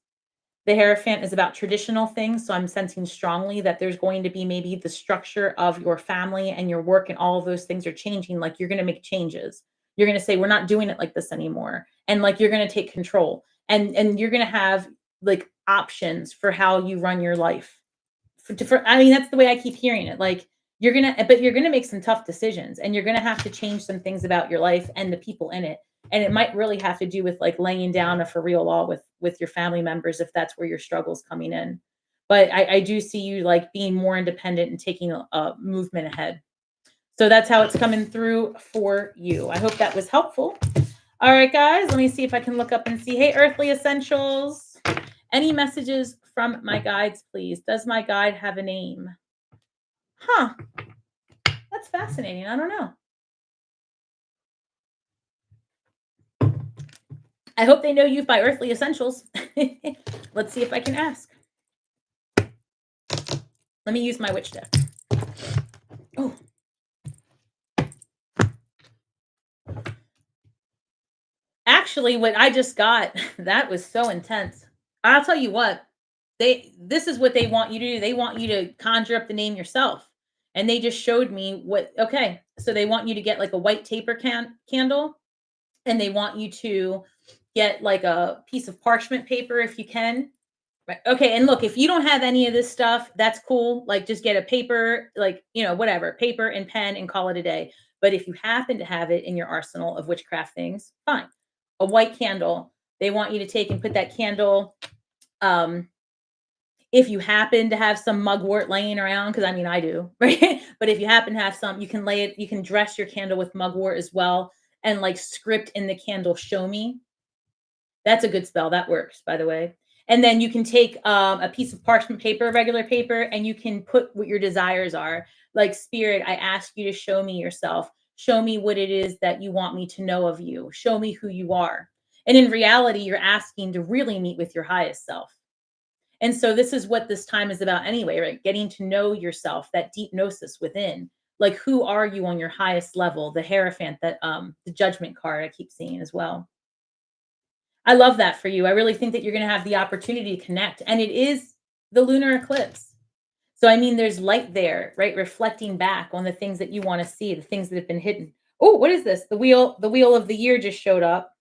The Hierophant is about traditional things. So I'm sensing strongly that there's going to be maybe the structure of your family and your work and all of those things are changing. Like you're going to make changes. You're going to say, we're not doing it like this anymore. And like, you're going to take control and you're going to have like options for how you run your life. I mean, that's the way I keep hearing it. Like but you're gonna make some tough decisions, and you're gonna have to change some things about your life and the people in it. And it might really have to do with like laying down a for real law with your family members if that's where your struggle's coming in. But I do see you like being more independent and taking a movement ahead. So that's how it's coming through for you. I hope that was helpful. All right, guys, let me see if I can look up and see. Hey, Earthly Essentials, any messages from my guides, please? Does my guide have a name? Huh. That's fascinating. I don't know. I hope they know you by Earthly Essentials. Let's see if I can ask. Let me use my witch deck. Oh. Actually, what I just got, that was so intense. I'll tell you what, this is what they want you to do. They want you to conjure up the name yourself. And they just showed me okay, so they want you to get like a white taper candle, and they want you to get like a piece of parchment paper if you can. Right. Okay. And look, if you don't have any of this stuff, that's cool. Like just get a paper, like, whatever, paper and pen and call it a day. But if you happen to have it in your arsenal of witchcraft things, fine. A white candle. They want you to take and put that candle. If you happen to have some mugwort laying around, because I mean, I do, right? But if you happen to have some, you can lay it, you can dress your candle with mugwort as well. And like script in the candle, show me. That's a good spell. That works, by the way. And then you can take a piece of parchment paper, regular paper, and you can put what your desires are. Like, Spirit, I ask you to show me yourself. Show me what it is that you want me to know of you. Show me who you are. And in reality, you're asking to really meet with your highest self. And so this is what this time is about anyway, right? Getting to know yourself, that deep gnosis within. Like, who are you on your highest level? The Hierophant, that the Judgment card I keep seeing as well. I love that for you. I really think that you're going to have the opportunity to connect. And it is the lunar eclipse. So, I mean, there's light there, right? Reflecting back on the things that you want to see, the things that have been hidden. Oh, what is this? The wheel of the year just showed up.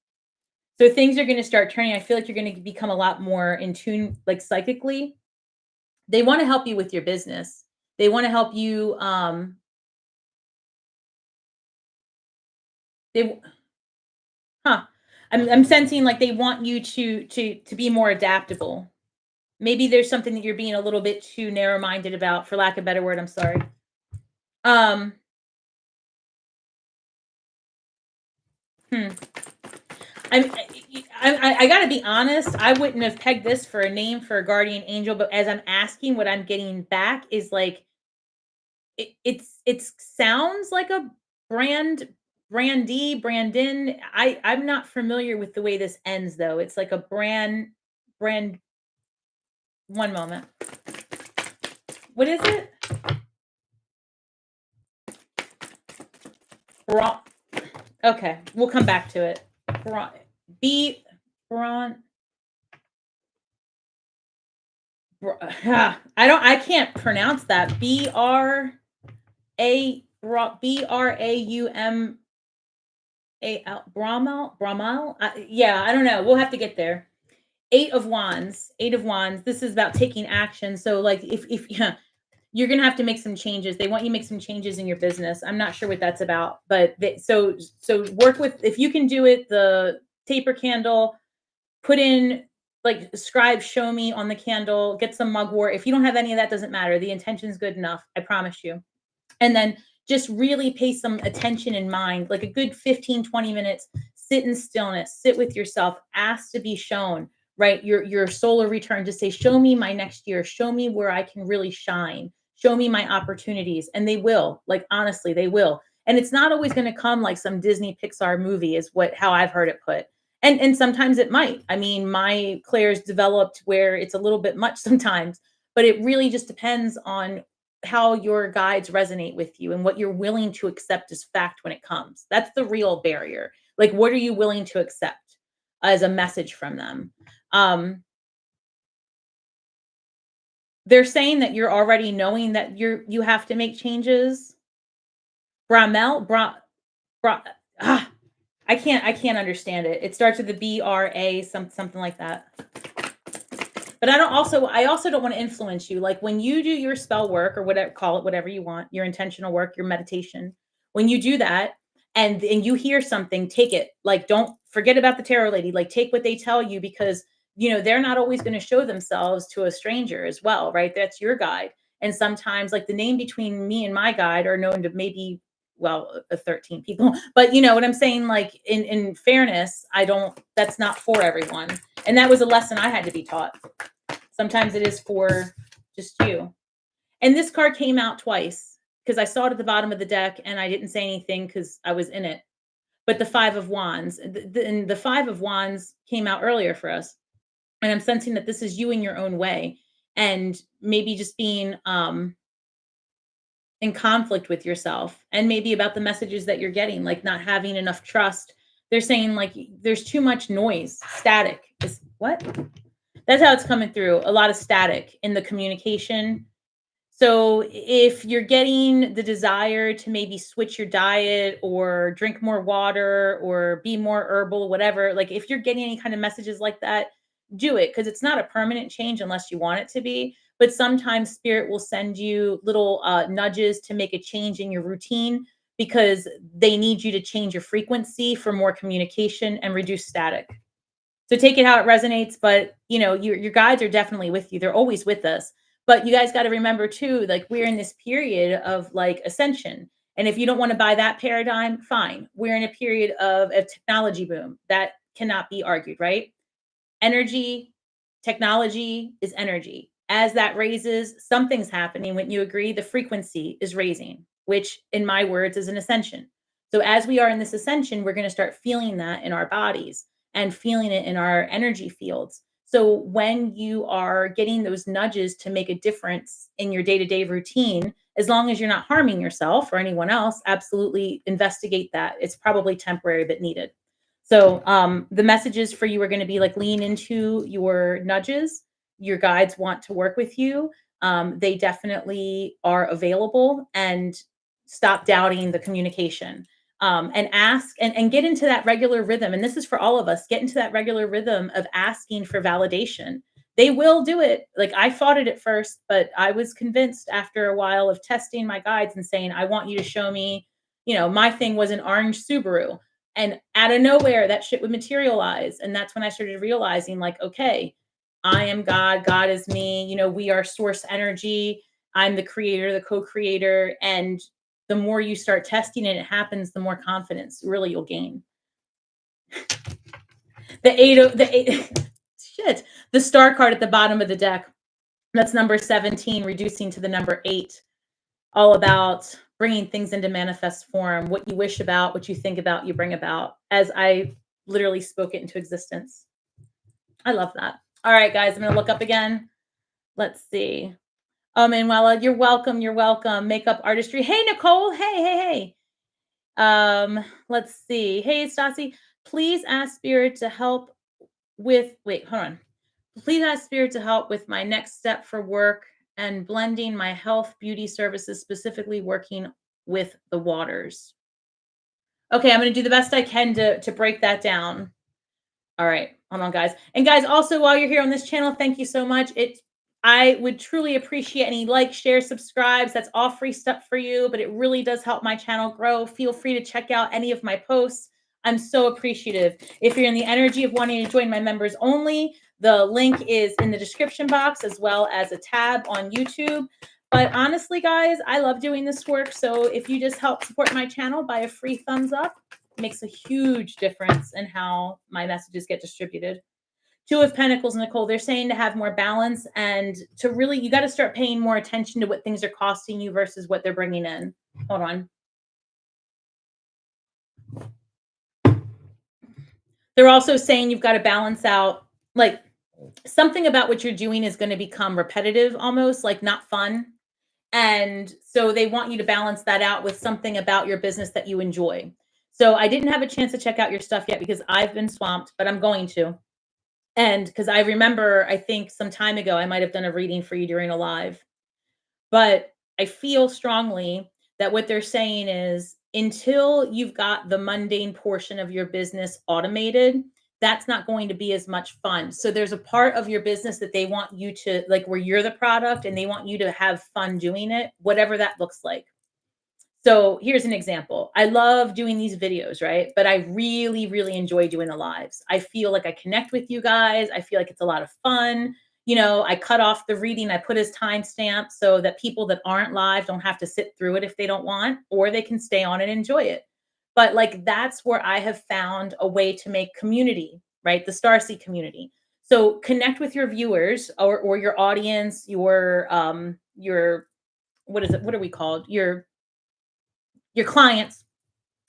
So things are going to start turning. I feel like you're going to become a lot more in tune, like psychically. They want to help you with your business. They want to help you. Huh. I'm sensing like they want you to be more adaptable. Maybe there's something that you're being a little bit too narrow-minded about, for lack of a better word. I'm sorry. Um, hmm. I got to be honest. I wouldn't have pegged this for a name for a guardian angel, but as I'm asking, what I'm getting back is like it sounds like a Brandon. I'm not familiar with the way this ends though. It's like a brand. One moment. What is it? Okay, we'll come back to it. I can't pronounce that. Braumel. Braumel. Yeah, I don't know. We'll have to get there. 8 of Wands. This is about taking action. So like if yeah, you're going to have to make some changes. They want you to make some changes in your business. I'm not sure what that's about, but so work with, if you can do it, the taper candle, put in like scribe, show me on the candle, get some mugwort. If you don't have any of that, doesn't matter. The intention is good enough. I promise you. And then just really pay some attention in mind, like a good 15-20 minutes, sit in stillness, sit with yourself, ask to be shown, right? Your solar return, to say, show me my next year, show me where I can really shine, show me my opportunities. And they will, like, honestly, they will. And it's not always going to come like some Disney Pixar movie is how I've heard it put. And sometimes it might. I mean, my Claire's developed where it's a little bit much sometimes, but it really just depends on how your guides resonate with you and what you're willing to accept as fact when it comes. That's the real barrier. Like, what are you willing to accept as a message from them? They're saying that you're already knowing that you have to make changes. I can't understand it. It starts with the BRA, something like that. But I also don't want to influence you. Like when you do your spell work or whatever, call it whatever you want, your intentional work, your meditation, when you do that and you hear something, take it. Like don't forget about the tarot lady. Like take what they tell you because they're not always going to show themselves to a stranger as well, right? That's your guide. And sometimes like the name between me and my guide are known to maybe 13 people. But you know what I'm saying? Like in fairness, that's not for everyone. And that was a lesson I had to be taught. Sometimes it is for just you. And this card came out twice because I saw it at the bottom of the deck and I didn't say anything because I was in it. But the Five of Wands, and the Five of Wands came out earlier for us. And I'm sensing that this is you in your own way and maybe just being in conflict with yourself and maybe about the messages that you're getting, like not having enough trust. They're saying like there's too much noise, static. Is what? That's how it's coming through. A lot of static in the communication. So if you're getting the desire to maybe switch your diet or drink more water or be more herbal, whatever, like if you're getting any kind of messages like that, do it because it's not a permanent change unless you want it to be. But sometimes spirit will send you little nudges to make a change in your routine because they need you to change your frequency for more communication and reduce static. So take it how it resonates, but your guides are definitely with you. They're always with us. But you guys got to remember too, like we're in this period of like ascension. And if you don't want to buy that paradigm, fine. We're in a period of a technology boom. That cannot be argued, right? Energy, technology is energy. As that raises, something's happening. When you agree, the frequency is raising, which in my words is an ascension. So as we are in this ascension, we're going to start feeling that in our bodies and feeling it in our energy fields. So when you are getting those nudges to make a difference in your day-to-day routine, as long as you're not harming yourself or anyone else, absolutely investigate that. It's probably temporary but needed. So the messages for you are going to be like lean into your nudges. Your guides want to work with you. They definitely are available, and stop doubting the communication. And ask and get into that regular rhythm. And this is for all of us. Get into that regular rhythm of asking for validation. They will do it. Like I fought it at first, but I was convinced after a while of testing my guides and saying, I want you to show me, my thing was an orange Subaru. And out of nowhere, that shit would materialize. And that's when I started realizing like, okay, I am God. God is me. We are source energy. I'm the creator, the co-creator. And the more you start testing it happens, the more confidence really you'll gain. The star card at the bottom of the deck. That's number 17, reducing to the number 8. All about bringing things into manifest form. What you wish about, what you think about, you bring about. As I literally spoke it into existence. I love that. All right, guys, I'm going to look up again. Let's see. Manuela, you're welcome. You're welcome. Makeup artistry. Hey, Nicole. Hey. Let's see. Hey, Stasi, please ask Spirit to help with, hold on. Please ask Spirit to help with my next step for work and blending my health beauty services, specifically working with the waters. Okay, I'm going to do the best I can to break that down. All right, hold on, guys. And guys, also while you're here on this channel, thank you so much. I would truly appreciate any likes, shares, subscribes. That's all free stuff for you, but it really does help my channel grow. Feel free to check out any of my posts. I'm so appreciative. If you're in the energy of wanting to join my members only, the link is in the description box as well as a tab on YouTube. But honestly, guys, I love doing this work. So if you just help support my channel by a free thumbs up, it makes a huge difference in how my messages get distributed. Two of Pentacles, Nicole, they're saying to have more balance and to really, you got to start paying more attention to what things are costing you versus what they're bringing in. Hold on. They're also saying you've got to balance out, like something about what you're doing is going to become repetitive, almost like not fun. And so they want you to balance that out with something about your business that you enjoy. So I didn't have a chance to check out your stuff yet because I've been swamped, but I'm going to. And because I remember, I think some time ago, I might have done a reading for you during a live. But I feel strongly that what they're saying is until you've got the mundane portion of your business automated, that's not going to be as much fun. So there's a part of your business that they want you to like where you're the product and they want you to have fun doing it, whatever that looks like. So here's an example. I love doing these videos, right? But I really, really enjoy doing the lives. I feel like I connect with you guys. I feel like it's a lot of fun. You know, I cut off the reading, I put as timestamp so that people that aren't live don't have to sit through it if they don't want, or they can stay on and enjoy it. But like that's where I have found a way to make community, right? The Starseed community. So connect with your viewers or your audience, your what is it? What are we called? Your clients,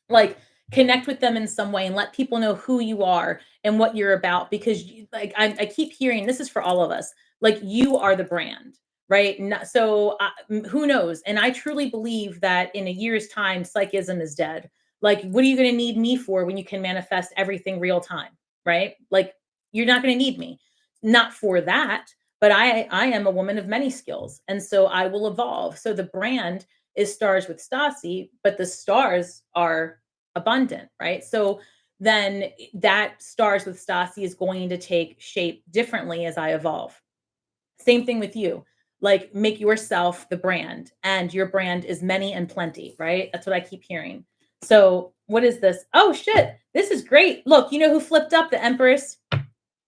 like connect with them in some way and let people know who you are and what you're about because like I keep hearing this is for all of us, like you are the brand, right? So who knows, and I truly believe that in a year's time psychism is dead. Like what are you going to need me for when you can manifest everything real time, right? Like you're not going to need me, not for that, but I am a woman of many skills and so I will evolve. So the brand is stars with Stasi, but the stars are abundant, right? So then that stars with Stasi is going to take shape differently as I evolve. Same thing with you. Like make yourself the brand and your brand is many and plenty, right? That's what I keep hearing. So what is this? Oh shit. This is great. Look, you know who flipped up? The Empress.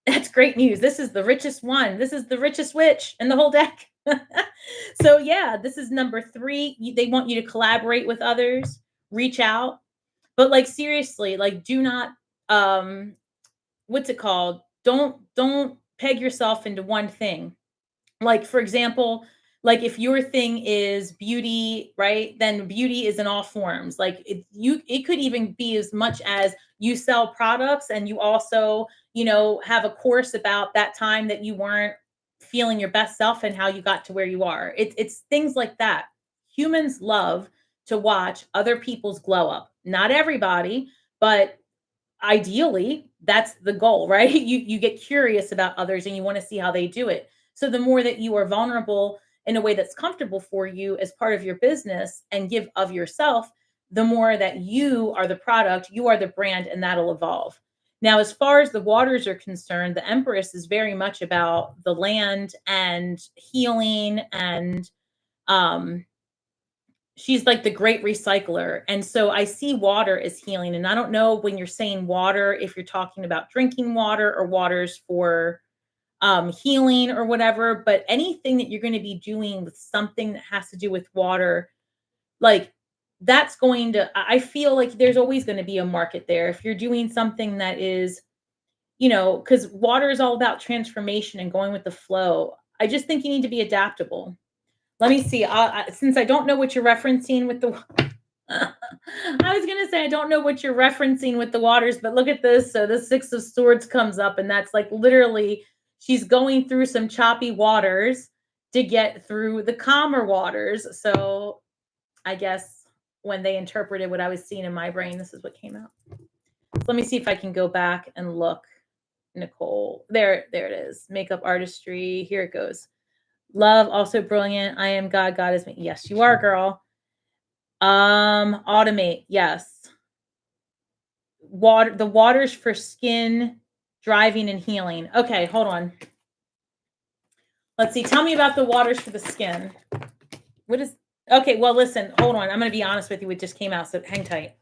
That's great news. This is the richest one. This is the richest witch in the whole deck. So yeah, this is number 3. They want you to collaborate with others, reach out, but like seriously, like do not what's it called? Don't peg yourself into one thing. Like for example, like if your thing is beauty, right? Then beauty is in all forms. Like it could even be as much as you sell products and you also, you know, have a course about that time that you weren't feeling your best self and how you got to where you are. It's things like that. Humans love to watch other people's glow up. Not everybody, but ideally that's the goal, right? You get curious about others and you want to see how they do it. So the more that you are vulnerable in a way that's comfortable for you as part of your business and give of yourself, the more that you are the product, you are the brand, and that'll evolve. Now as far as the waters are concerned, the Empress is very much about the land and healing and um she's like the great recycler. And so I see water as healing. And I don't know when you're saying water, if you're talking about drinking water or waters for healing or whatever, but anything that you're going to be doing with something that has to do with water, like that's going to, I feel like there's always going to be a market there. If you're doing something that is, you know, because water is all about transformation and going with the flow. I just think you need to be adaptable. Let me see. Since I don't know what you're referencing with the, I was gonna say I don't know what you're referencing with the waters, but look at this. So the 6 of Swords comes up, and that's like literally she's going through some choppy waters to get through the calmer waters. So I guess when they interpreted what I was seeing in my brain, this is what came out. So let me see if I can go back and look. Nicole, there it is. Makeup artistry. Here it goes. Love, also brilliant. I am God. God is me. Yes, you are, girl. Automate. Yes. The waters for skin, driving, and healing. Okay, hold on. Let's see. Tell me about the waters for the skin. What is, okay, well, listen, hold on. I'm going to be honest with you. It just came out, so hang tight.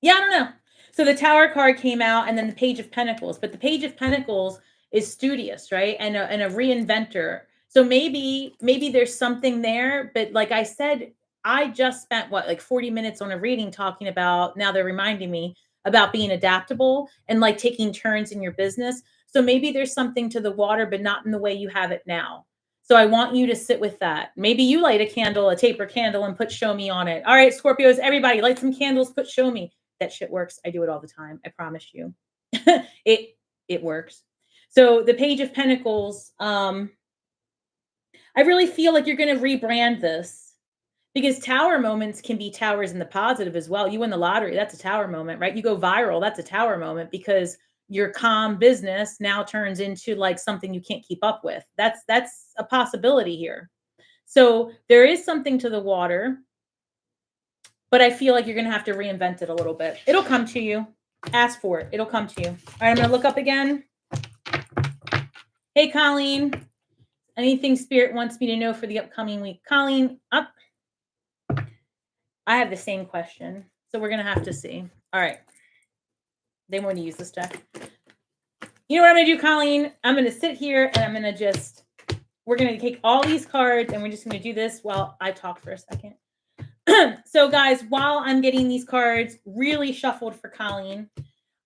Yeah, I don't know. So the Tower card came out and then the Page of Pentacles, but the Page of Pentacles is studious, right? And a reinventor. So maybe there's something there, but like I said, I just spent what, like 40 minutes on a reading talking about, now they're reminding me about being adaptable and like taking turns in your business. So maybe there's something to the water, but not in the way you have it now. So I want you to sit with that. Maybe you light a candle, a taper candle, and put show me on it. All right, Scorpios, everybody light some candles, put show me. That shit works. I do it all the time. I promise you. it works. So the Page of Pentacles, I really feel like you're going to rebrand this because tower moments can be towers in the positive as well. You win the lottery, that's a tower moment, right? You go viral, that's a tower moment because your calm business now turns into like something you can't keep up with. That's a possibility here. So there is something to the water. but I feel like you're going to have to reinvent it a little bit. It'll come to you. Ask for it. It'll come to you. All right, I'm going to look up again. Hey, Colleen. Anything Spirit wants me to know for the upcoming week? Colleen, up. I have the same question, so we're going to have to see. All right. They want to use this deck. You know what I'm going to do, Colleen? I'm going to sit here and I'm going to we're going to take all these cards and we're just going to do this while I talk for a second. So guys, while I'm getting these cards really shuffled for Colleen,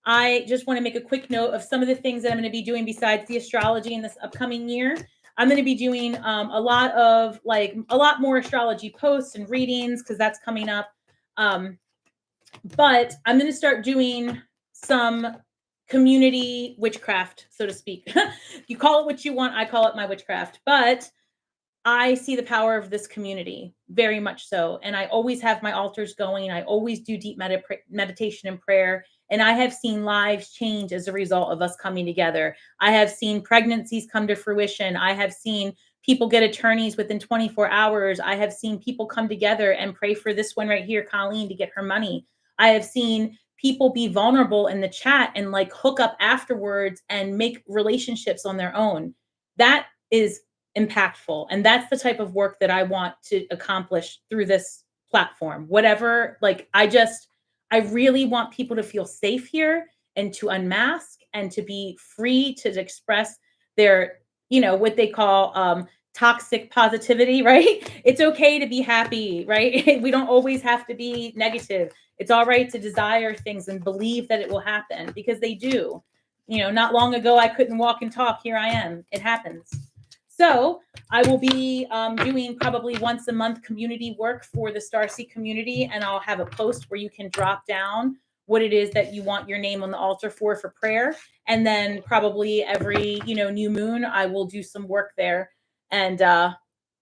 I just want to make a quick note of some of the things that I'm going to be doing besides the astrology in this upcoming year. I'm going to be doing a lot more astrology posts and readings because that's coming up. But I'm going to start doing some community witchcraft, so to speak. You call it what you want. I call it my witchcraft. But I see the power of this community very much so. And I always have my altars going. I always do deep meditation and prayer. And I have seen lives change as a result of us coming together. I have seen pregnancies come to fruition. I have seen people get attorneys within 24 hours. I have seen people come together and pray for this one right here, Colleen, to get her money. I have seen people be vulnerable in the chat and like hook up afterwards and make relationships on their own. That is impactful. And that's the type of work that I want to accomplish through this platform. Whatever, like I really want people to feel safe here and to unmask and to be free to express their, what they call toxic positivity, right? It's okay to be happy, right? We don't always have to be negative. It's all right to desire things and believe that it will happen because they do. Not long ago, I couldn't walk and talk. Here I am. It happens. So I will be doing probably once a month community work for the Stasi community, and I'll have a post where you can drop down what it is that you want your name on the altar for prayer. And then probably every, new moon, I will do some work there and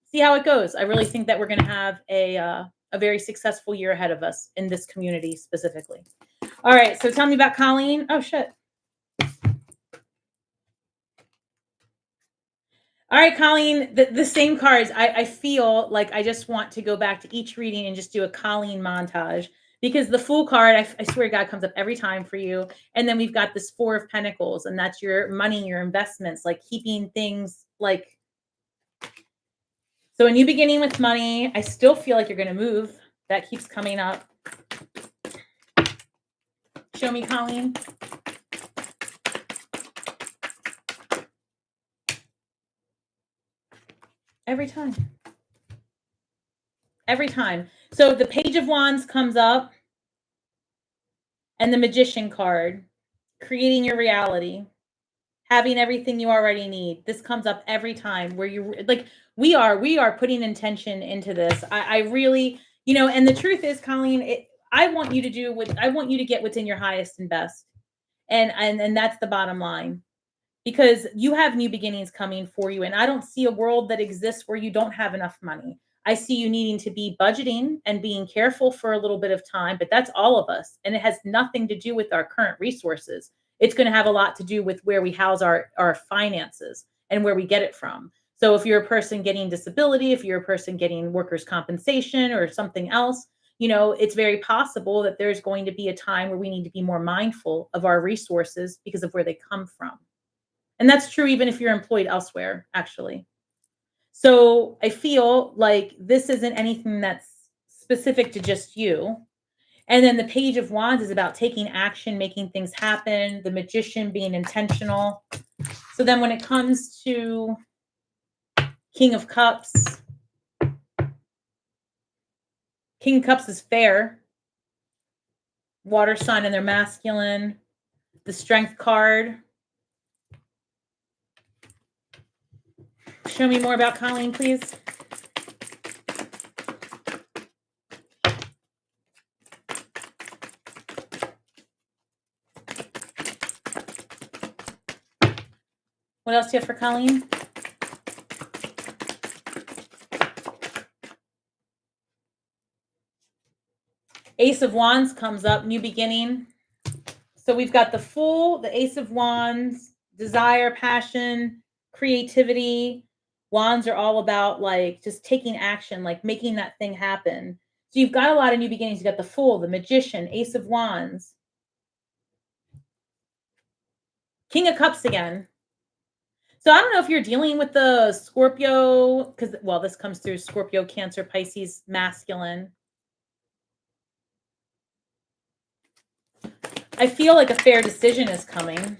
see how it goes. I really think that we're going to have a very successful year ahead of us in this community specifically. All right. So tell me about Colleen. Oh, shit. All right, Colleen, the same cards. I feel like I just want to go back to each reading and just do a Colleen montage because the Fool card, I swear to God, comes up every time for you. And then we've got this Four of Pentacles, and that's your money, your investments, like keeping things like. So a new beginning with money. I still feel like you're going to move. That keeps coming up. Show me, Colleen. Every time. Every time. So the Page of Wands comes up and the Magician card, creating your reality, having everything you already need. This comes up every time where you like, we are putting intention into this. I really, and the truth is, Colleen, I want you to get what's in your highest and best. And that's the bottom line. Because you have new beginnings coming for you. And I don't see a world that exists where you don't have enough money. I see you needing to be budgeting and being careful for a little bit of time, but that's all of us. And it has nothing to do with our current resources. It's going to have a lot to do with where we house our finances and where we get it from. So if you're a person getting disability, if you're a person getting workers' compensation or something else, it's very possible that there's going to be a time where we need to be more mindful of our resources because of where they come from. And that's true even if you're employed elsewhere, actually. So I feel like this isn't anything that's specific to just you. And then the Page of Wands is about taking action, making things happen, the Magician being intentional. So then when it comes to King of Cups, King of Cups is fair. Water sign and they're masculine. The Strength card. Show me more about Colleen, please. What else do you have for Colleen? Ace of Wands comes up, new beginning. So we've got the Fool, the Ace of Wands, desire, passion, creativity. Wands are all about like just taking action, like making that thing happen. So you've got a lot of new beginnings. You got the Fool, the Magician, Ace of Wands, King of Cups again. So I don't know if you're dealing with the Scorpio, because, well, this comes through Scorpio, Cancer, Pisces, masculine. I feel like a fair decision is coming.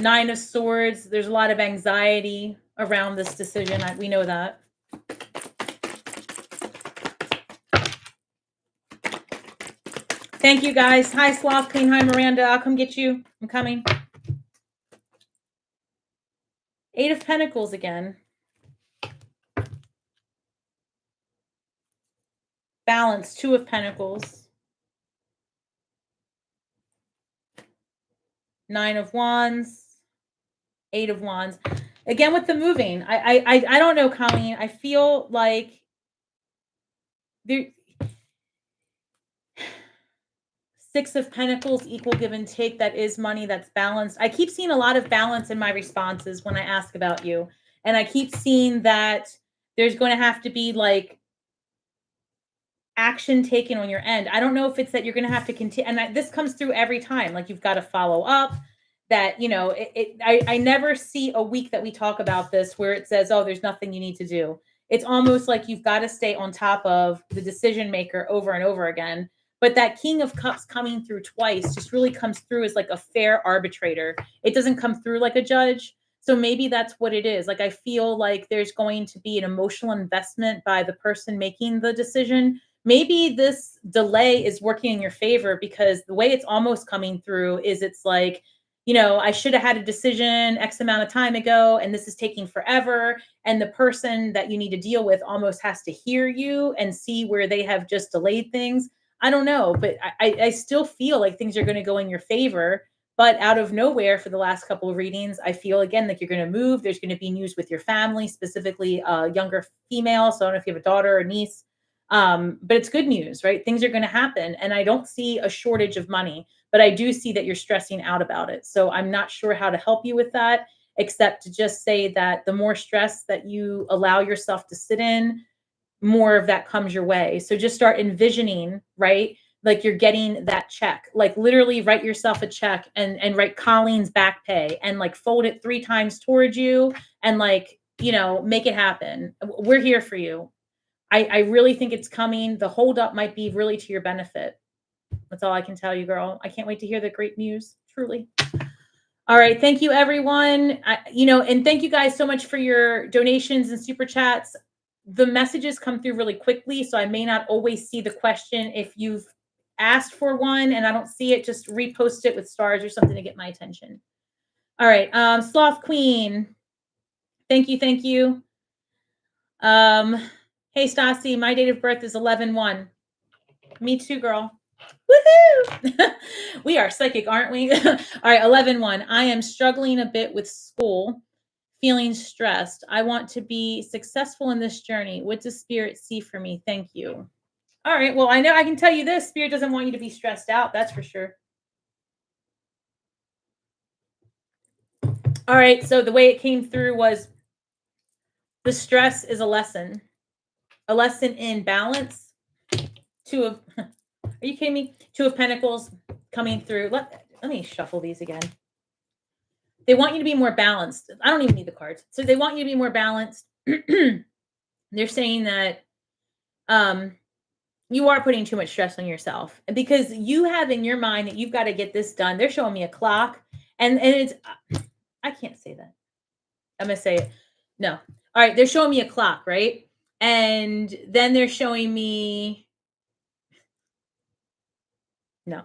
Nine of Swords. There's a lot of anxiety around this decision. We know that. Thank you, guys. Hi, Sloth Queen. Hi, Miranda. I'll come get you. I'm coming. Eight of Pentacles again. Balance. Two of Pentacles. Nine of Wands. Eight of Wands. Again with the moving. I don't know, Colleen. I feel like there. Six of Pentacles, equal give and take. That is money. That's balanced. I keep seeing a lot of balance in my responses when I ask about you. And I keep seeing that there's going to have to be like action taken on your end. I don't know if it's that you're going to have to continue. And this comes through every time. Like you've got to follow up. That, you know, I never see a week that we talk about this where it says, oh, there's nothing you need to do. It's almost like you've got to stay on top of the decision maker over and over again. But that King of Cups coming through twice just really comes through as like a fair arbitrator. It doesn't come through like a judge. So maybe that's what it is. Like, I feel like there's going to be an emotional investment by the person making the decision. Maybe this delay is working in your favor because the way it's almost coming through is it's like, you know, I should have had a decision X amount of time ago, and this is taking forever. And the person that you need to deal with almost has to hear you and see where they have just delayed things. I don't know, but I still feel like things are going to go in your favor. But out of nowhere, for the last couple of readings, I feel again like you're going to move. There's going to be news with your family, specifically younger female. So I don't know if you have a daughter or niece, but it's good news, right? Things are going to happen. And I don't see a shortage of money, but I do see that you're stressing out about it. So I'm not sure how to help you with that, except to just say that the more stress that you allow yourself to sit in, more of that comes your way. So just start envisioning, right? Like you're getting that check, like literally write yourself a check and write Colleen's back pay and like fold it 3 times towards you and like, you know, make it happen. We're here for you. I really think it's coming. The holdup might be really to your benefit. That's all I can tell you, girl. I can't wait to hear the great news, truly. All right. Thank you, everyone. And thank you guys so much for your donations and super chats. The messages come through really quickly, so I may not always see the question. If you've asked for one and I don't see it, just repost it with stars or something to get my attention. All right. Sloth Queen. Thank you. Thank you. Hey, Stasi, my date of birth is 11/1. Me too, girl. Woohoo! We are psychic, aren't we? All right, 11/1. I am struggling a bit with school, feeling stressed. I want to be successful in this journey. What does Spirit see for me? Thank you. All right, well, I know I can tell you this. Spirit doesn't want you to be stressed out. That's for sure. All right, so the way it came through was the stress is a lesson in balance. Are you kidding me? 2 of Pentacles coming through. Let me shuffle these again. They want you to be more balanced. I don't even need the cards. So they want you to be more balanced. They're saying that you are putting too much stress on yourself because you have in your mind that you've got to get this done. They're showing me a clock and it's, I can't say that. I'm going to say it. No. All right. They're showing me a clock, right? And then they're showing me, no.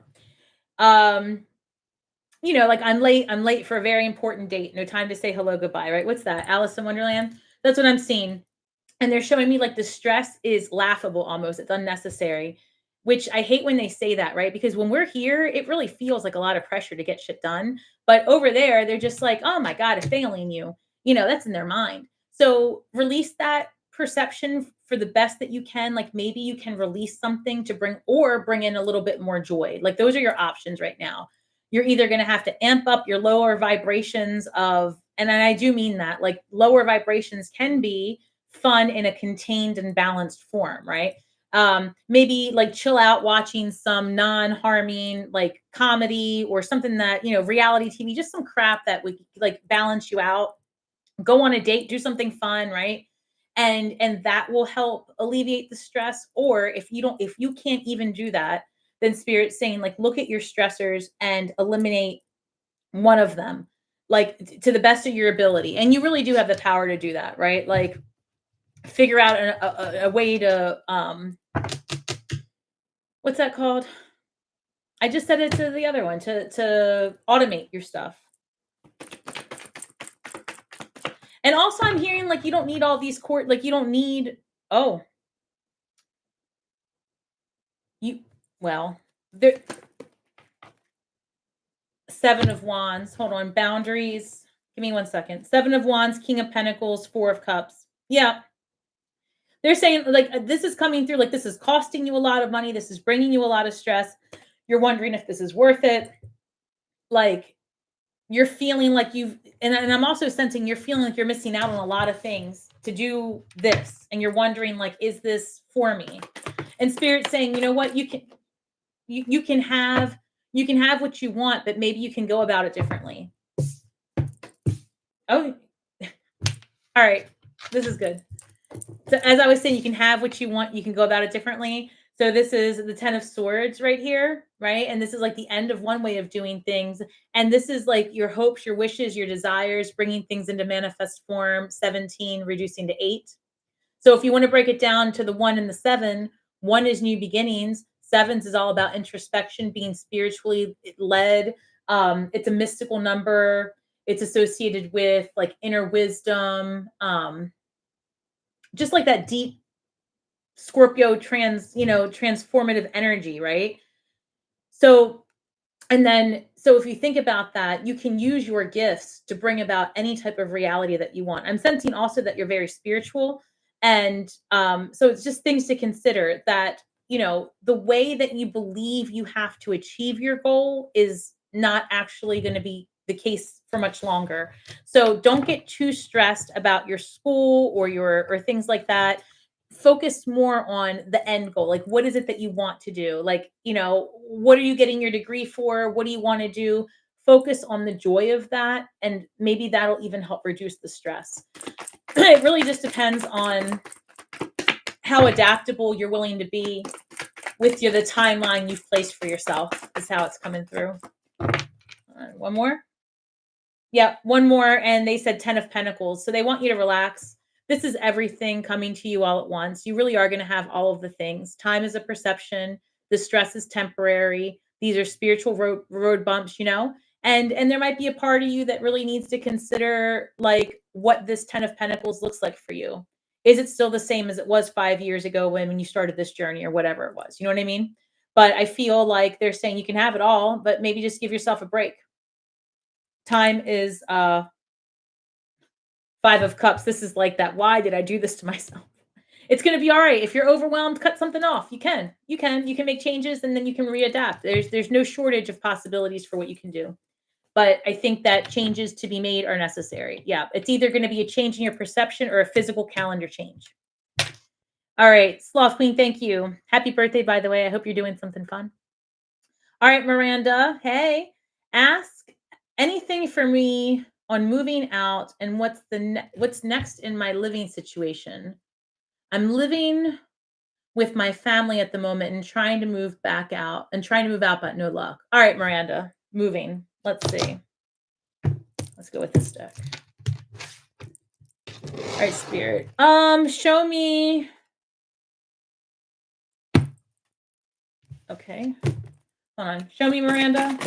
Like I'm late for a very important date. No time to say hello, goodbye, right? What's that? Alice in Wonderland? That's what I'm seeing. And they're showing me like the stress is laughable almost. It's unnecessary, which I hate when they say that, right? Because when we're here, it really feels like a lot of pressure to get shit done. But over there, they're just like, oh my God, it's failing you. That's in their mind. So release that perception for the best that you can. Like maybe you can release something to bring in a little bit more joy. Like those are your options right now. You're either going to have to amp up your lower vibrations and I do mean that, like lower vibrations can be fun in a contained and balanced form, right? Maybe like chill out watching some non-harming like comedy or something that, reality TV, just some crap that would like balance you out. Go on a date, do something fun, right? And that will help alleviate the stress. Or if you can't even do that, then spirit's saying like look at your stressors and eliminate one of them, like to the best of your ability. And you really do have the power to do that, right? Like figure out a way to what's that called? I just said it to the other one, to automate your stuff. And also I'm hearing like you don't need all these like you don't need, oh, there, Seven of Wands. Hold on. Boundaries. Give me 1 second. Seven of Wands, King of Pentacles, Four of Cups. Yeah. They're saying like this is coming through, like this is costing you a lot of money. This is bringing you a lot of stress. You're wondering if this is worth it. Like you're feeling like and I'm also sensing you're feeling like you're missing out on a lot of things to do this. And you're wondering like, is this for me? And Spirit's saying, you know what, you can have what you want, but maybe you can go about it differently. Oh, all right. This is good. So as I was saying, you can have what you want. You can go about it differently. So this is the 10 of Swords right here, right? And this is like the end of one way of doing things. And this is like your hopes, your wishes, your desires, bringing things into manifest form. 17, reducing to 8. So if you want to break it down to the 1 and the 7, 1 is new beginnings. 7s is all about introspection, being spiritually led. It's a mystical number. It's associated with like inner wisdom, just like that deep Scorpio transformative energy, right? So if you think about that, you can use your gifts to bring about any type of reality that you want. I'm sensing also that you're very spiritual. And so it's just things to consider that, the way that you believe you have to achieve your goal is not actually going to be the case for much longer. So don't get too stressed about your school or things like that. Focus more on the end goal. Like, what is it that you want to do? Like, what are you getting your degree for? What do you want to do? Focus on the joy of that. And maybe that'll even help reduce the stress. It really just depends on how adaptable you're willing to be with the timeline you've placed for yourself is how it's coming through. One more. Yeah, one more. And they said 10 of Pentacles. So they want you to relax. This is everything coming to you all at once. You really are going to have all of the things. Time is a perception. The stress is temporary. These are spiritual road bumps, and there might be a part of you that really needs to consider like what this 10 of Pentacles looks like for you. Is it still the same as it was 5 years ago when you started this journey or whatever it was? You know what I mean? But I feel like they're saying you can have it all, but maybe just give yourself a break. Time is 5 of Cups. This is like that. Why did I do this to myself? It's going to be all right. If you're overwhelmed, cut something off. You can make changes and then you can readapt. There's no shortage of possibilities for what you can do. But I think that changes to be made are necessary. Yeah, it's either going to be a change in your perception or a physical calendar change. All right, Sloth Queen, thank you. Happy birthday, by the way. I hope you're doing something fun. All right, Miranda, hey, ask anything for me on moving out and what's next in my living situation. I'm living with my family at the moment and trying to move out, but no luck. All right, Miranda, moving. Let's see. Let's go with this deck. All right, Spirit. Show me. Okay. Hold on. Show me, Miranda.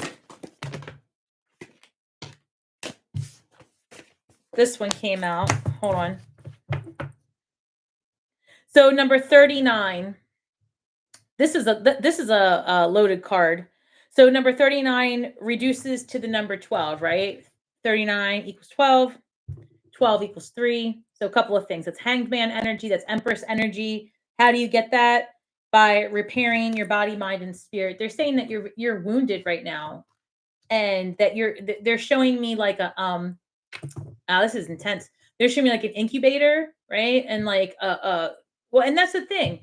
This one came out. Hold on. So number 39. This is a loaded card. So number 39 reduces to the number 12, right? 39 equals 12. 12 equals 3. So a couple of things. It's Hanged Man energy. That's Empress energy. How do you get that? By repairing your body, mind, and spirit. They're saying that you're wounded right now, and that they're showing me like a this is intense. They're showing me like an incubator, right? And like well, and that's the thing.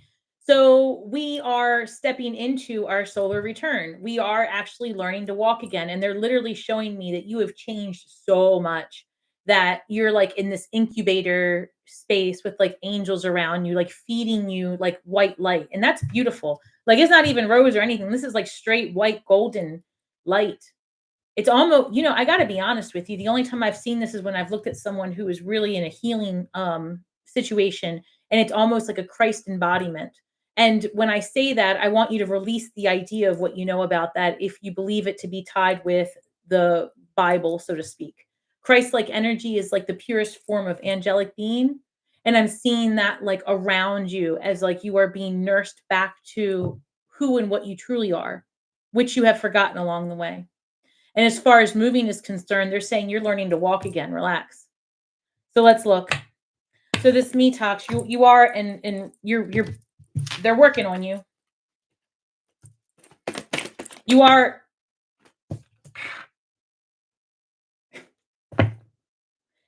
So we are stepping into our solar return. We are actually learning to walk again. And they're literally showing me that you have changed so much, that you're like in this incubator space with like angels around you, like feeding you like white light. And that's beautiful. Like it's not even rose or anything. This is like straight white golden light. It's almost, I got to be honest with you. The only time I've seen this is when I've looked at someone who is really in a healing situation, and it's almost like a Christ embodiment. And when I say that, I want you to release the idea of what you know about that, if you believe it to be tied with the Bible, so to speak. Christ-like energy is like the purest form of angelic being. And I'm seeing that like around you as like you are being nursed back to who and what you truly are, which you have forgotten along the way. And as far as moving is concerned, they're saying you're learning to walk again. Relax. So let's look. So this me talks, you are, and you're they're working on you. You are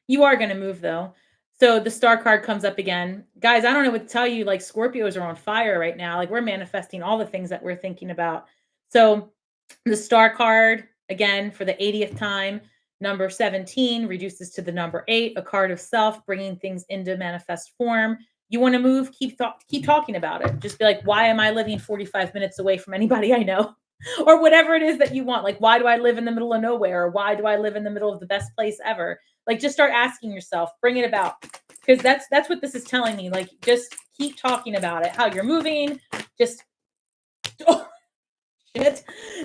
going to move though. So the star card comes up again. Guys, I don't know what to tell you. Like Scorpios are on fire right now. Like we're manifesting all the things that we're thinking about. So the star card, again, for the 80th time, number 17 reduces to the number 8, a card of self, bringing things into manifest form. You want to move, keep talking about it. Just be like, why am I living 45 minutes away from anybody I know? Or whatever it is that you want. Like, why do I live in the middle of nowhere? Or why do I live in the middle of the best place ever? Like, just start asking yourself, bring it about. Because that's what this is telling me. Like, just keep talking about it, how you're moving. Just, oh, shit.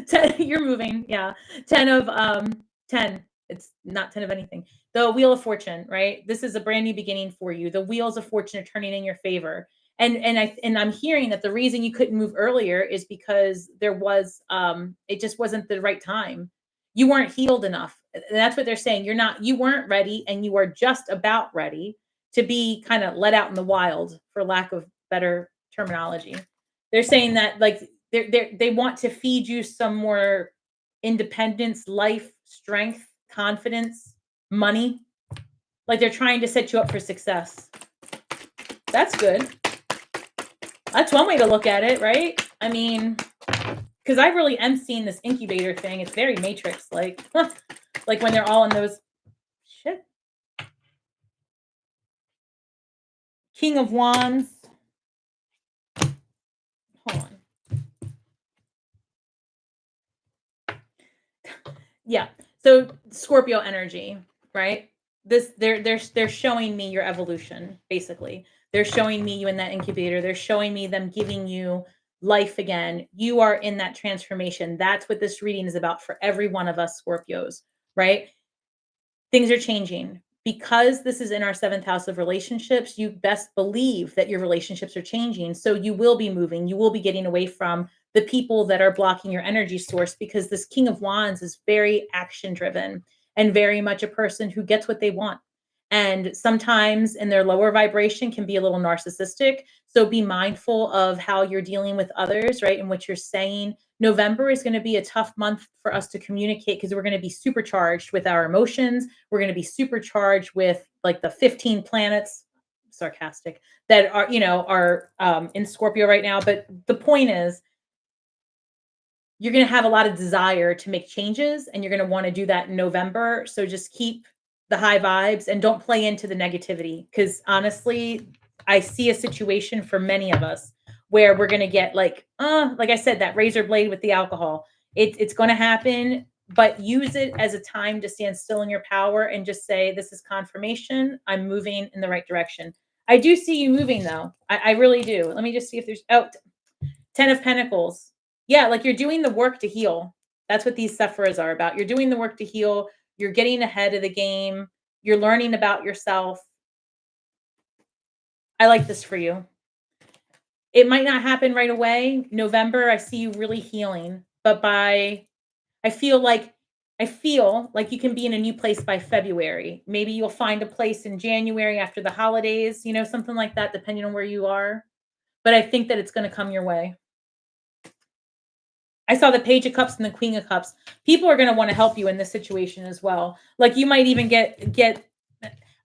10, you're moving. Yeah. 10 of 10. It's not 10 of anything. The Wheel of Fortune, right? This is a brand new beginning for you. The wheels of fortune are turning in your favor. And I'm hearing that the reason you couldn't move earlier is because there was it just wasn't the right time. You weren't healed enough. And that's what they're saying. You weren't ready, and you are just about ready to be kind of let out in the wild, for lack of better terminology. They're saying that like they want to feed you some more independence, life, strength, confidence, money. Like they're trying to set you up for success. That's good. That's one way to look at it, right? I mean, because I really am seeing this incubator thing. It's very Matrix, like, like when they're all in those shit. King of Wands. Hold on. Yeah. So Scorpio energy, right? This they're showing me your evolution, basically. They're showing me you in that incubator. They're showing me them giving you life again. You are in that transformation. That's what this reading is about for every one of us Scorpios, right? Things are changing. Because this is in our 7th house of relationships, you best believe that your relationships are changing. So you will be moving. You will be getting away from the people that are blocking your energy source, because this King of Wands is very action driven and very much a person who gets what they want. And sometimes in their lower vibration can be a little narcissistic. So be mindful of how you're dealing with others, right? And what you're saying. November is going to be a tough month for us to communicate, because we're going to be supercharged with our emotions. We're going to be supercharged with like the 15 planets, sarcastic, that are, in Scorpio right now. But the point is, you're going to have a lot of desire to make changes, and you're going to want to do that in November. So just keep the high vibes and don't play into the negativity, because honestly, I see a situation for many of us where we're going to get like I said, that razor blade with the alcohol. It's going to happen, but use it as a time to stand still in your power and just say, this is confirmation. I'm moving in the right direction. I do see you moving though. I really do. Let me just see if there's 10 of Pentacles. Yeah, like you're doing the work to heal. That's what these Sephiras are about. You're doing the work to heal. You're getting ahead of the game. You're learning about yourself. I like this for you. It might not happen right away. November, I see you really healing. But I feel like you can be in a new place by February. Maybe you'll find a place in January after the holidays, something like that, depending on where you are. But I think that it's going to come your way. I saw the Page of Cups and the Queen of Cups. People are going to want to help you in this situation as well. Like you might even get,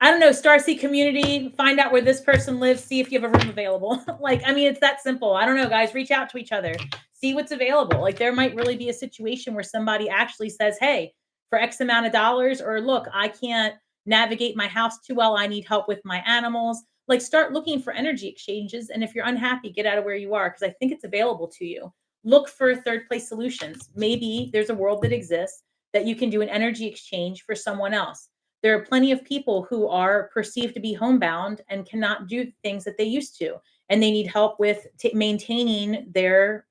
I don't know, Starseed community, find out where this person lives, see if you have a room available. Like, I mean, it's that simple. I don't know, guys, reach out to each other, see what's available. Like, there might really be a situation where somebody actually says, hey, for X amount of dollars, or look, I can't navigate my house too well. I need help with my animals. Like, start looking for energy exchanges. And if you're unhappy, get out of where you are, because I think it's available to you. Look for third place solutions. Maybe there's a world that exists that you can do an energy exchange for someone else. There are plenty of people who are perceived to be homebound and cannot do things that they used to, and they need help with maintaining their,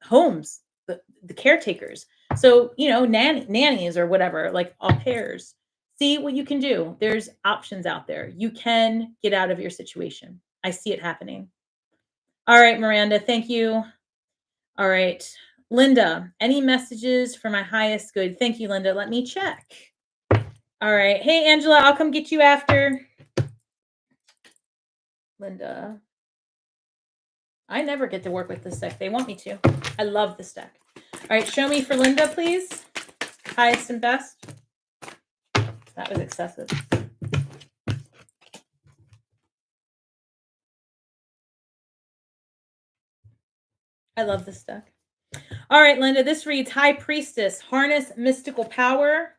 homes, the caretakers. So, nannies or whatever, like au pairs. See what you can do. There's options out there. You can get out of your situation. I see it happening. All right, Miranda, thank you. All right, Linda, any messages for my highest good? Thank you, Linda. Let me check. All right. Hey, Angela, I'll come get you after. Linda. I never get to work with this deck. They want me to. I love this deck. All right. Show me for Linda, please. Highest and best. That was excessive. I love this deck. All right, Linda. This reads High Priestess, Harness Mystical Power,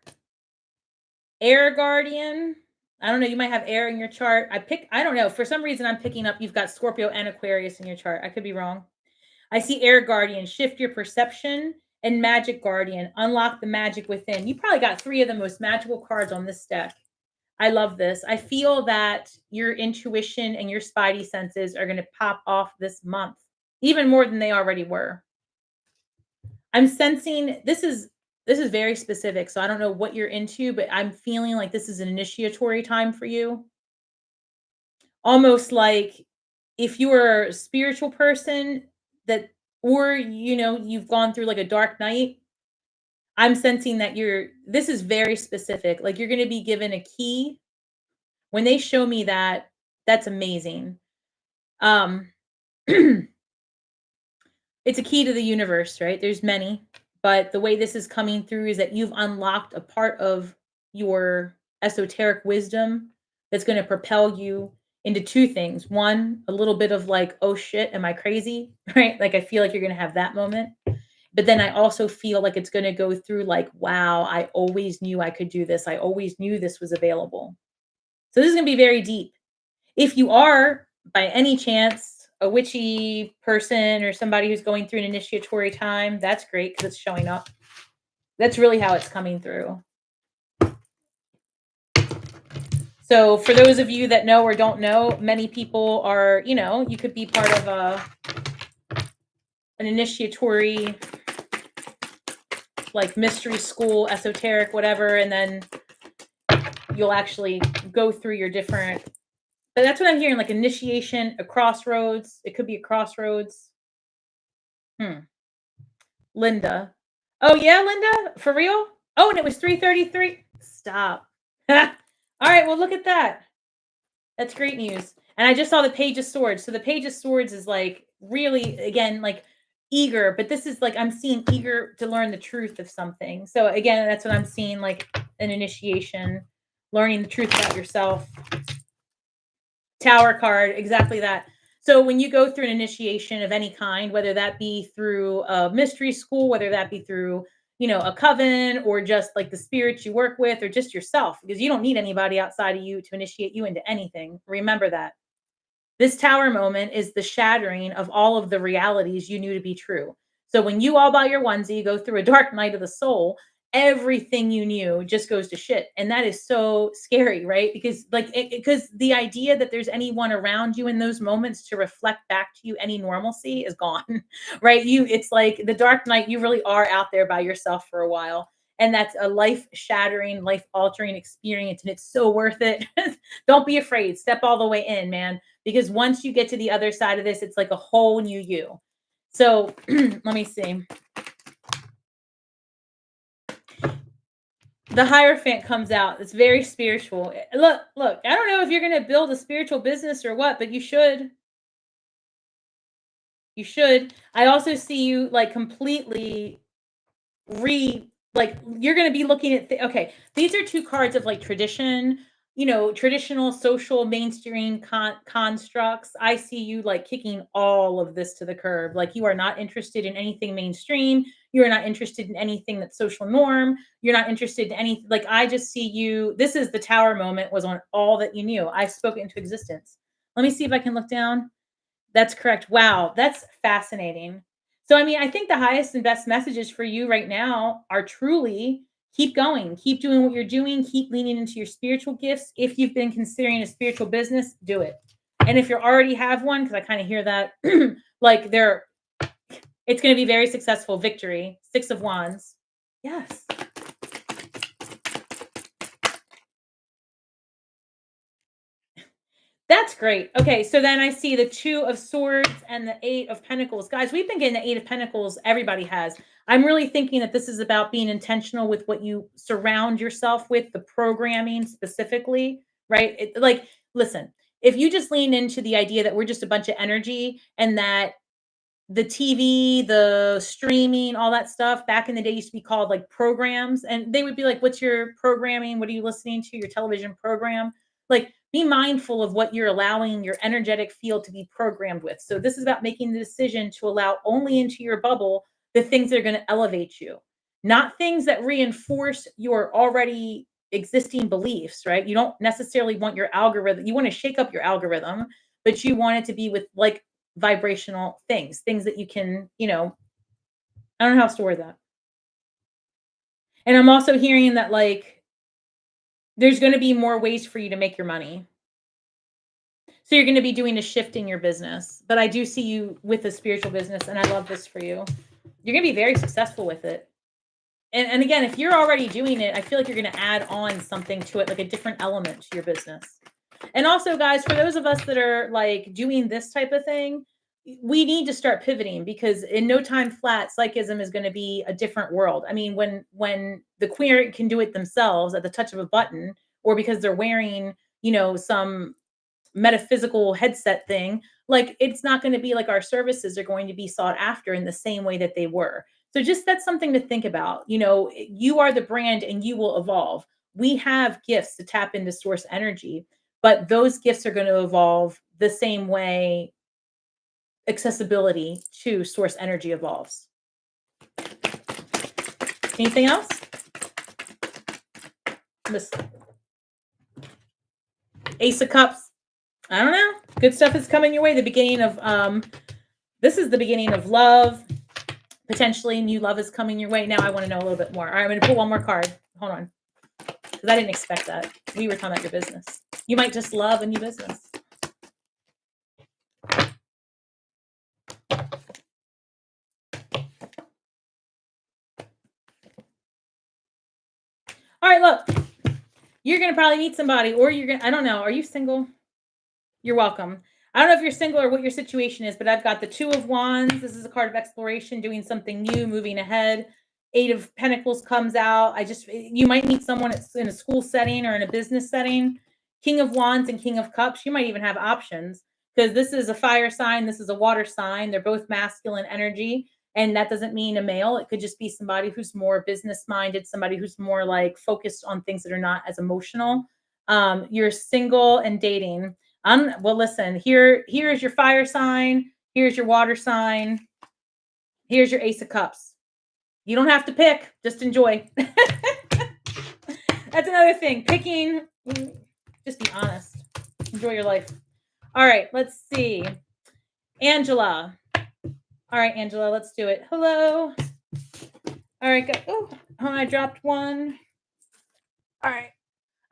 Air Guardian. I don't know. You might have air in your chart. I don't know. For some reason, I'm picking up you've got Scorpio and Aquarius in your chart. I could be wrong. I see Air Guardian, shift your perception, and Magic Guardian, unlock the magic within. You probably got 3 of the most magical cards on this deck. I love this. I feel that your intuition and your spidey senses are going to pop off this month, even more than they already were. I'm sensing this is very specific, so I don't know what you're into, but I'm feeling like this is an initiatory time for you. Almost like if you were a spiritual person or you've gone through like a dark night, I'm sensing that this is very specific. Like you're going to be given a key. When they show me that, that's amazing. It's a key to the universe, right? There's many, but the way this is coming through is that you've unlocked a part of your esoteric wisdom that's going to propel you into 2 things. One, a little bit of like, oh shit, am I crazy? Right? Like I feel like you're going to have that moment. But then I also feel like it's going to go through like, wow, I always knew I could do this. I always knew this was available. So this is going to be very deep. If you are by any chance a witchy person or somebody who's going through an initiatory time, that's great because it's showing up. That's really how it's coming through. So for those of you that know or don't know, many people are, you could be part of an initiatory, like mystery school, esoteric, whatever, and then you'll actually go through your different. But that's what I'm hearing, like initiation, a crossroads. It could be a crossroads. Linda. Oh, yeah, Linda? For real? Oh, and it was 3:33. Stop. All right, well, look at that. That's great news. And I just saw the Page of Swords. So the Page of Swords is like really, again, like eager. But this is like I'm seeing eager to learn the truth of something. So again, that's what I'm seeing, like an initiation, learning the truth about yourself. Tower card, exactly that. So when you go through an initiation of any kind, whether that be through a mystery school, whether that be through, a coven or just like the spirits you work with or just yourself, because you don't need anybody outside of you to initiate you into anything. Remember that. This tower moment is the shattering of all of the realities you knew to be true. So when you all by your onesie go through a dark night of the soul, everything you knew just goes to shit. And that is so scary, right? Because because the idea that there's anyone around you in those moments to reflect back to you any normalcy is gone, right? It's like the dark night, you really are out there by yourself for a while. And that's a life shattering, life altering experience. And it's so worth it. Don't be afraid. Step all the way in, man. Because once you get to the other side of this, it's like a whole new you. So let me see. The Hierophant comes out. It's very spiritual. Look, I don't know if you're going to build a spiritual business or what, but you should. You should. I also see you like completely you're going to be looking at, okay, these are 2 cards of like tradition, traditional social mainstream constructs. I see you like kicking all of this to the curb. Like you are not interested in anything mainstream. You are not interested in anything that's social norm. You're not interested in anything. Like I just see you. This is the tower moment was on all that you knew. I spoke it into existence. Let me see if I can look down. That's correct. Wow, that's fascinating. So, I mean, I think the highest and best messages for you right now are truly keep going, keep doing what you're doing, keep leaning into your spiritual gifts. If you've been considering a spiritual business, do it. And if you already have one, because I kind of hear that, like it's going to be very successful. Victory, 6 of Wands. Yes. That's great. Okay, so then I see the 2 of Swords and the 8 of Pentacles. Guys, we've been getting the 8 of Pentacles. Everybody has. I'm really thinking that this is about being intentional with what you surround yourself with, the programming specifically, right? Like, listen, if you just lean into the idea that we're just a bunch of energy and that the TV, the streaming, all that stuff back in the day used to be called like programs. And they would be like, what's your programming? What are you listening to? Your television program? Like, be mindful of what you're allowing your energetic field to be programmed with. So, this is about making the decision to allow only into your bubble the things that are going to elevate you, not things that reinforce your already existing beliefs, right? You don't necessarily want your algorithm, you want to shake up your algorithm, but you want it to be with like vibrational things that you can, I don't know how else to word that. And I'm also hearing that like there's going to be more ways for you to make your money. So you're going to be doing a shift in your business. But I do see you with a spiritual business and I love this for you. You're going to be very successful with it. And again, if you're already doing it, I feel like you're going to add on something to it, like a different element to your business. And also, guys, for those of us that are like doing this type of thing, we need to start pivoting because in no time flat, psychism is going to be a different world. I mean, when the queer can do it themselves at the touch of a button, or because they're wearing, some metaphysical headset thing, like it's not going to be like our services are going to be sought after in the same way that they were. So just that's something to think about. You are the brand and you will evolve. We have gifts to tap into source energy, but those gifts are going to evolve the same way accessibility to source energy evolves. Anything else? This Ace of Cups. I don't know. Good stuff is coming your way. The beginning of this is the beginning of love. Potentially new love is coming your way. Now I want to know a little bit more. All right, I'm going to pull one more card. Hold on. Because I didn't expect that. We were talking about your business. You might just love a new business. All right, look. You're going to probably meet somebody or you're going to, I don't know. Are you single? You're welcome. I don't know if you're single or what your situation is, but I've got the 2 of Wands. This is a card of exploration, doing something new, moving ahead. 8 of Pentacles comes out. You might meet someone in a school setting or in a business setting. King of Wands and King of Cups. You might even have options because this is a fire sign. This is a water sign. They're both masculine energy. And that doesn't mean a male. It could just be somebody who's more business minded, somebody who's more like focused on things that are not as emotional. You're single and dating. Well, listen, here's your fire sign. Here's your water sign. Here's your Ace of Cups. You don't have to pick, just enjoy. That's another thing. Picking, just be honest. Enjoy your life. All right, let's see. Angela. All right, Angela, let's do it. Hello. All right, go. Oh, I dropped one. All right.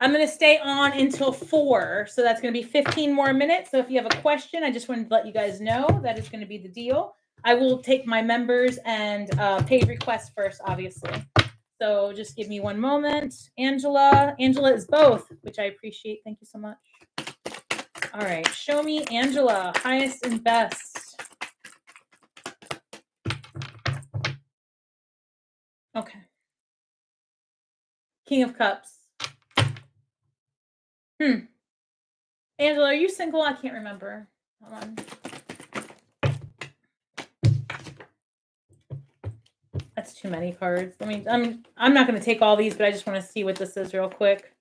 I'm going to stay on until 4. So that's going to be 15 more minutes. So if you have a question, I just wanted to let you guys know that is going to be the deal. I will take my members and paid requests first, obviously. So just give me one moment. Angela is both, which I appreciate. Thank you so much. All right. Show me Angela, highest and best. Okay. King of Cups. Angela, are you single? I can't remember. Hold on. That's too many cards. I mean, I'm not going to take all these, but I just want to see what this is real quick.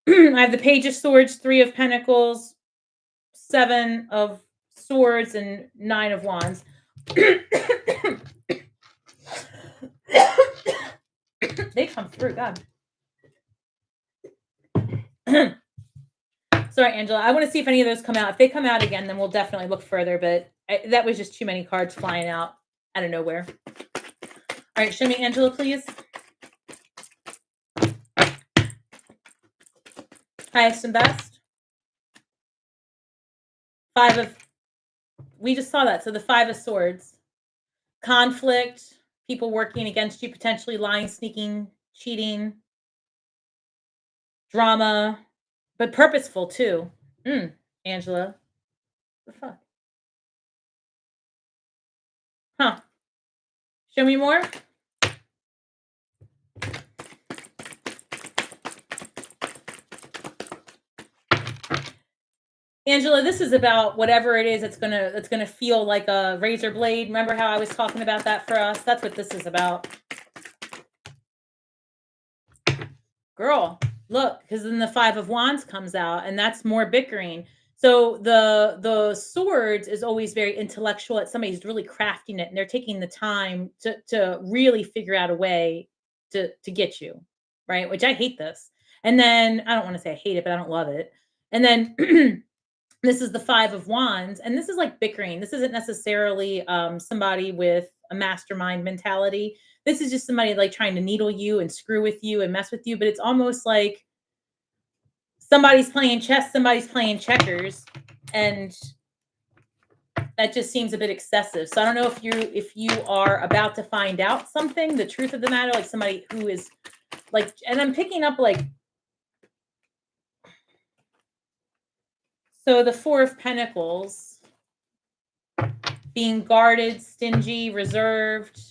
I have the Page of Swords, 3 of Pentacles, 7 of Swords, and 9 of Wands. They come through, God. Sorry, Angela. I want to see if any of those come out. If they come out again, then we'll definitely look further. But that was just too many cards flying out of nowhere. All right, show me Angela, please. Highest and best. 5 of, we just saw that. So the 5 of Swords. Conflict, people working against you, potentially lying, sneaking, cheating. Drama, but purposeful too. Angela. What the fuck? Huh. Show me more. Angela, this is about whatever it is that's gonna feel like a razor blade. Remember how I was talking about that for us? That's what this is about. Girl, look, because then the 5 of Wands comes out, and that's more bickering. So the Swords is always very intellectual. It's somebody's really crafting it, and they're taking the time to really figure out a way to get you, right? Which I hate this. And then I don't want to say I hate it, but I don't love it. And then this is the 5 of Wands, and this is like bickering. This isn't necessarily somebody with a mastermind mentality. This is just somebody like trying to needle you and screw with you and mess with you. But it's almost like somebody's playing chess, somebody's playing checkers, and that just seems a bit excessive. So I don't know if you are about to find out something, the truth of the matter, like somebody who is like, and I'm picking up like, so the 4 of Pentacles, being guarded, stingy, reserved,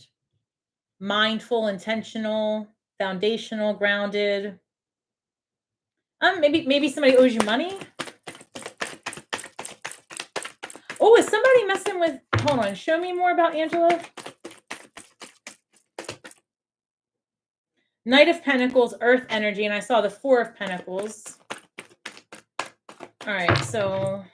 mindful, intentional, foundational, grounded. Maybe somebody owes you money. Oh, is somebody messing with, hold on, show me more about Angela. Knight of Pentacles, Earth energy, and I saw the 4 of Pentacles. All right, so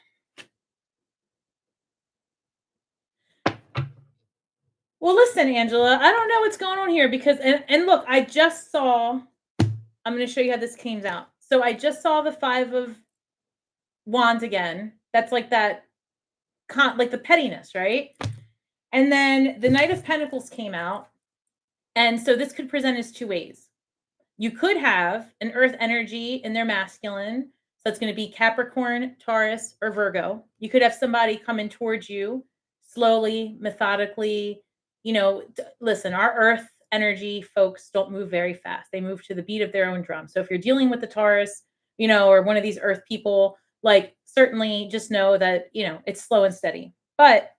well, listen, Angela, I don't know what's going on here because, and look, I just saw, I'm going to show you how this came out. So I just saw the 5 of Wands again. That's like that, like the pettiness, right? And then the Knight of Pentacles came out. And so this could present as 2 ways. You could have an Earth energy in their masculine. So it's going to be Capricorn, Taurus, or Virgo. You could have somebody coming towards you slowly, methodically. You know, listen, our Earth energy folks don't move very fast. They move to the beat of their own drum. So if you're dealing with the Taurus, you know, or one of these Earth people, like certainly just know that, you know, it's slow and steady. But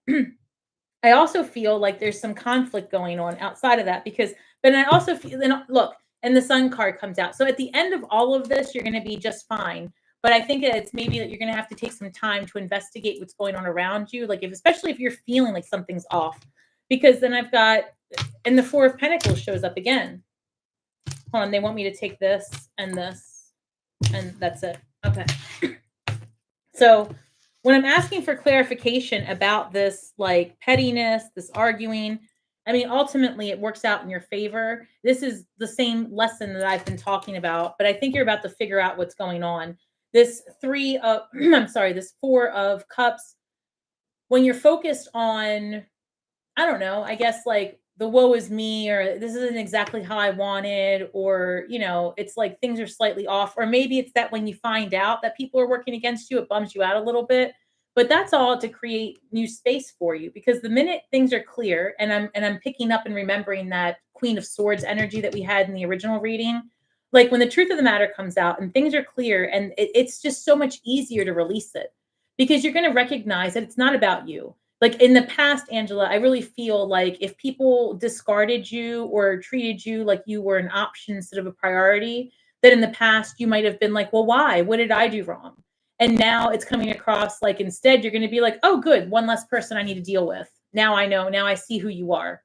I also feel like there's some conflict going on outside of that because, but I also feel, look, and the Sun card comes out. So at the end of all of this, you're going to be just fine. But I think it's maybe that you're going to have to take some time to investigate what's going on around you. Like especially if you're feeling like something's off, because then I've got, and the 4 of Pentacles shows up again. Hold on. They want me to take this, and that's it. Okay. So when I'm asking for clarification about this, like pettiness, this arguing, I mean, ultimately it works out in your favor. This is the same lesson that I've been talking about, but I think you're about to figure out what's going on. This 3 of, I'm sorry, this 4 of Cups, when you're focused on, I don't know, I guess like the woe is me, or this isn't exactly how I wanted, or, you know, it's like things are slightly off, or maybe it's that when you find out that people are working against you, it bums you out a little bit, but that's all to create new space for you, because the minute things are clear, and I'm picking up and remembering that Queen of Swords energy that we had in the original reading, like when the truth of the matter comes out and things are clear, and it's just so much easier to release it because you're going to recognize that it's not about you. Like in the past, Angela, I really feel like if people discarded you or treated you like you were an option instead of a priority, that in the past you might have been like, well, why? What did I do wrong? And now it's coming across like instead you're going to be like, oh, good, one less person I need to deal with. Now I know. Now I see who you are.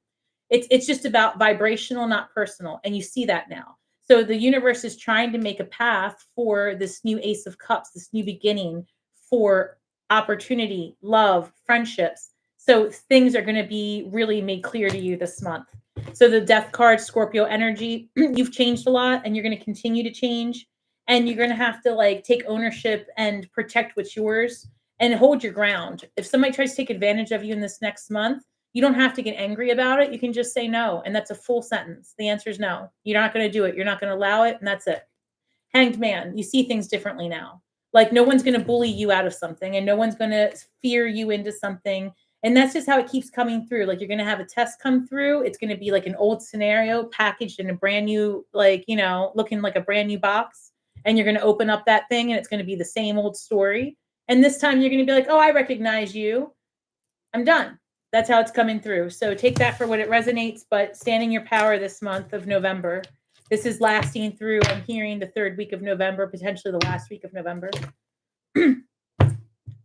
It's just about vibrational, not personal. And you see that now. So the universe is trying to make a path for this new Ace of Cups, this new beginning, for opportunity, love, friendships. So things are going to be really made clear to you this month. So the Death card, Scorpio energy, you've changed a lot and you're going to continue to change. And you're going to have to like take ownership and protect what's yours and hold your ground. If somebody tries to take advantage of you in this next month, you don't have to get angry about it. You can just say no. And that's a full sentence. The answer is no. You're not going to do it. You're not going to allow it. And that's it. Hanged man, you see things differently now. Like no one's going to bully you out of something and no one's going to fear you into something. And that's just how it keeps coming through. Like you're going to have a test come through. It's going to be like an old scenario packaged in a brand new, like, you know, looking like a brand new box. And you're going to open up that thing and it's going to be the same old story. And this time you're going to be like, oh, I recognize you. I'm done. That's how it's coming through. So take that for what it resonates, but stand in your power this month of November. This is lasting through, I'm hearing, the third week of November, potentially the last week of November.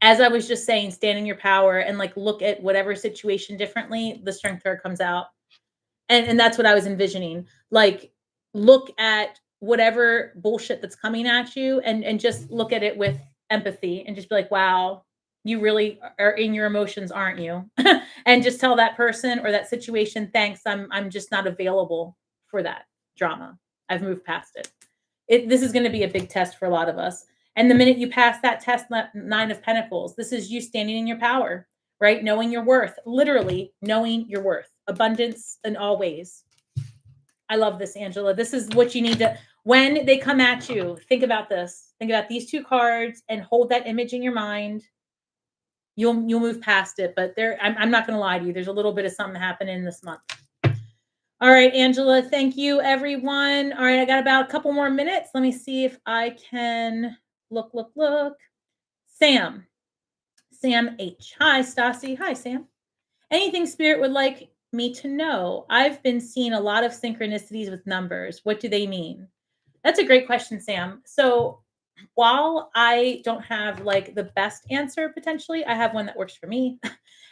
As I was just saying, stand in your power and like look at whatever situation differently. The Strength card comes out. And that's what I was envisioning. Like look at whatever bullshit that's coming at you and just look at it with empathy and just be like, wow, you really are in your emotions, aren't you? And just tell that person or that situation, thanks, I'm just not available for that drama. I've moved past it. This is going to be a big test for a lot of us. And the minute you pass that test, 9 of Pentacles, this is you standing in your power, right? Knowing your worth, literally knowing your worth, abundance in all ways. I love this, Angela. This is what you need to, when they come at you, think about this. Think about these 2 cards and hold that image in your mind. You'll move past it, but I'm not going to lie to you. There's a little bit of something happening this month. All right, Angela, thank you, everyone. All right, I got about a couple more minutes. Let me see if I can look. Sam H. Hi, Stasi. Hi, Sam. Anything Spirit would like me to know? I've been seeing a lot of synchronicities with numbers. What do they mean? That's a great question, Sam. So while I don't have like the best answer potentially, I have one that works for me.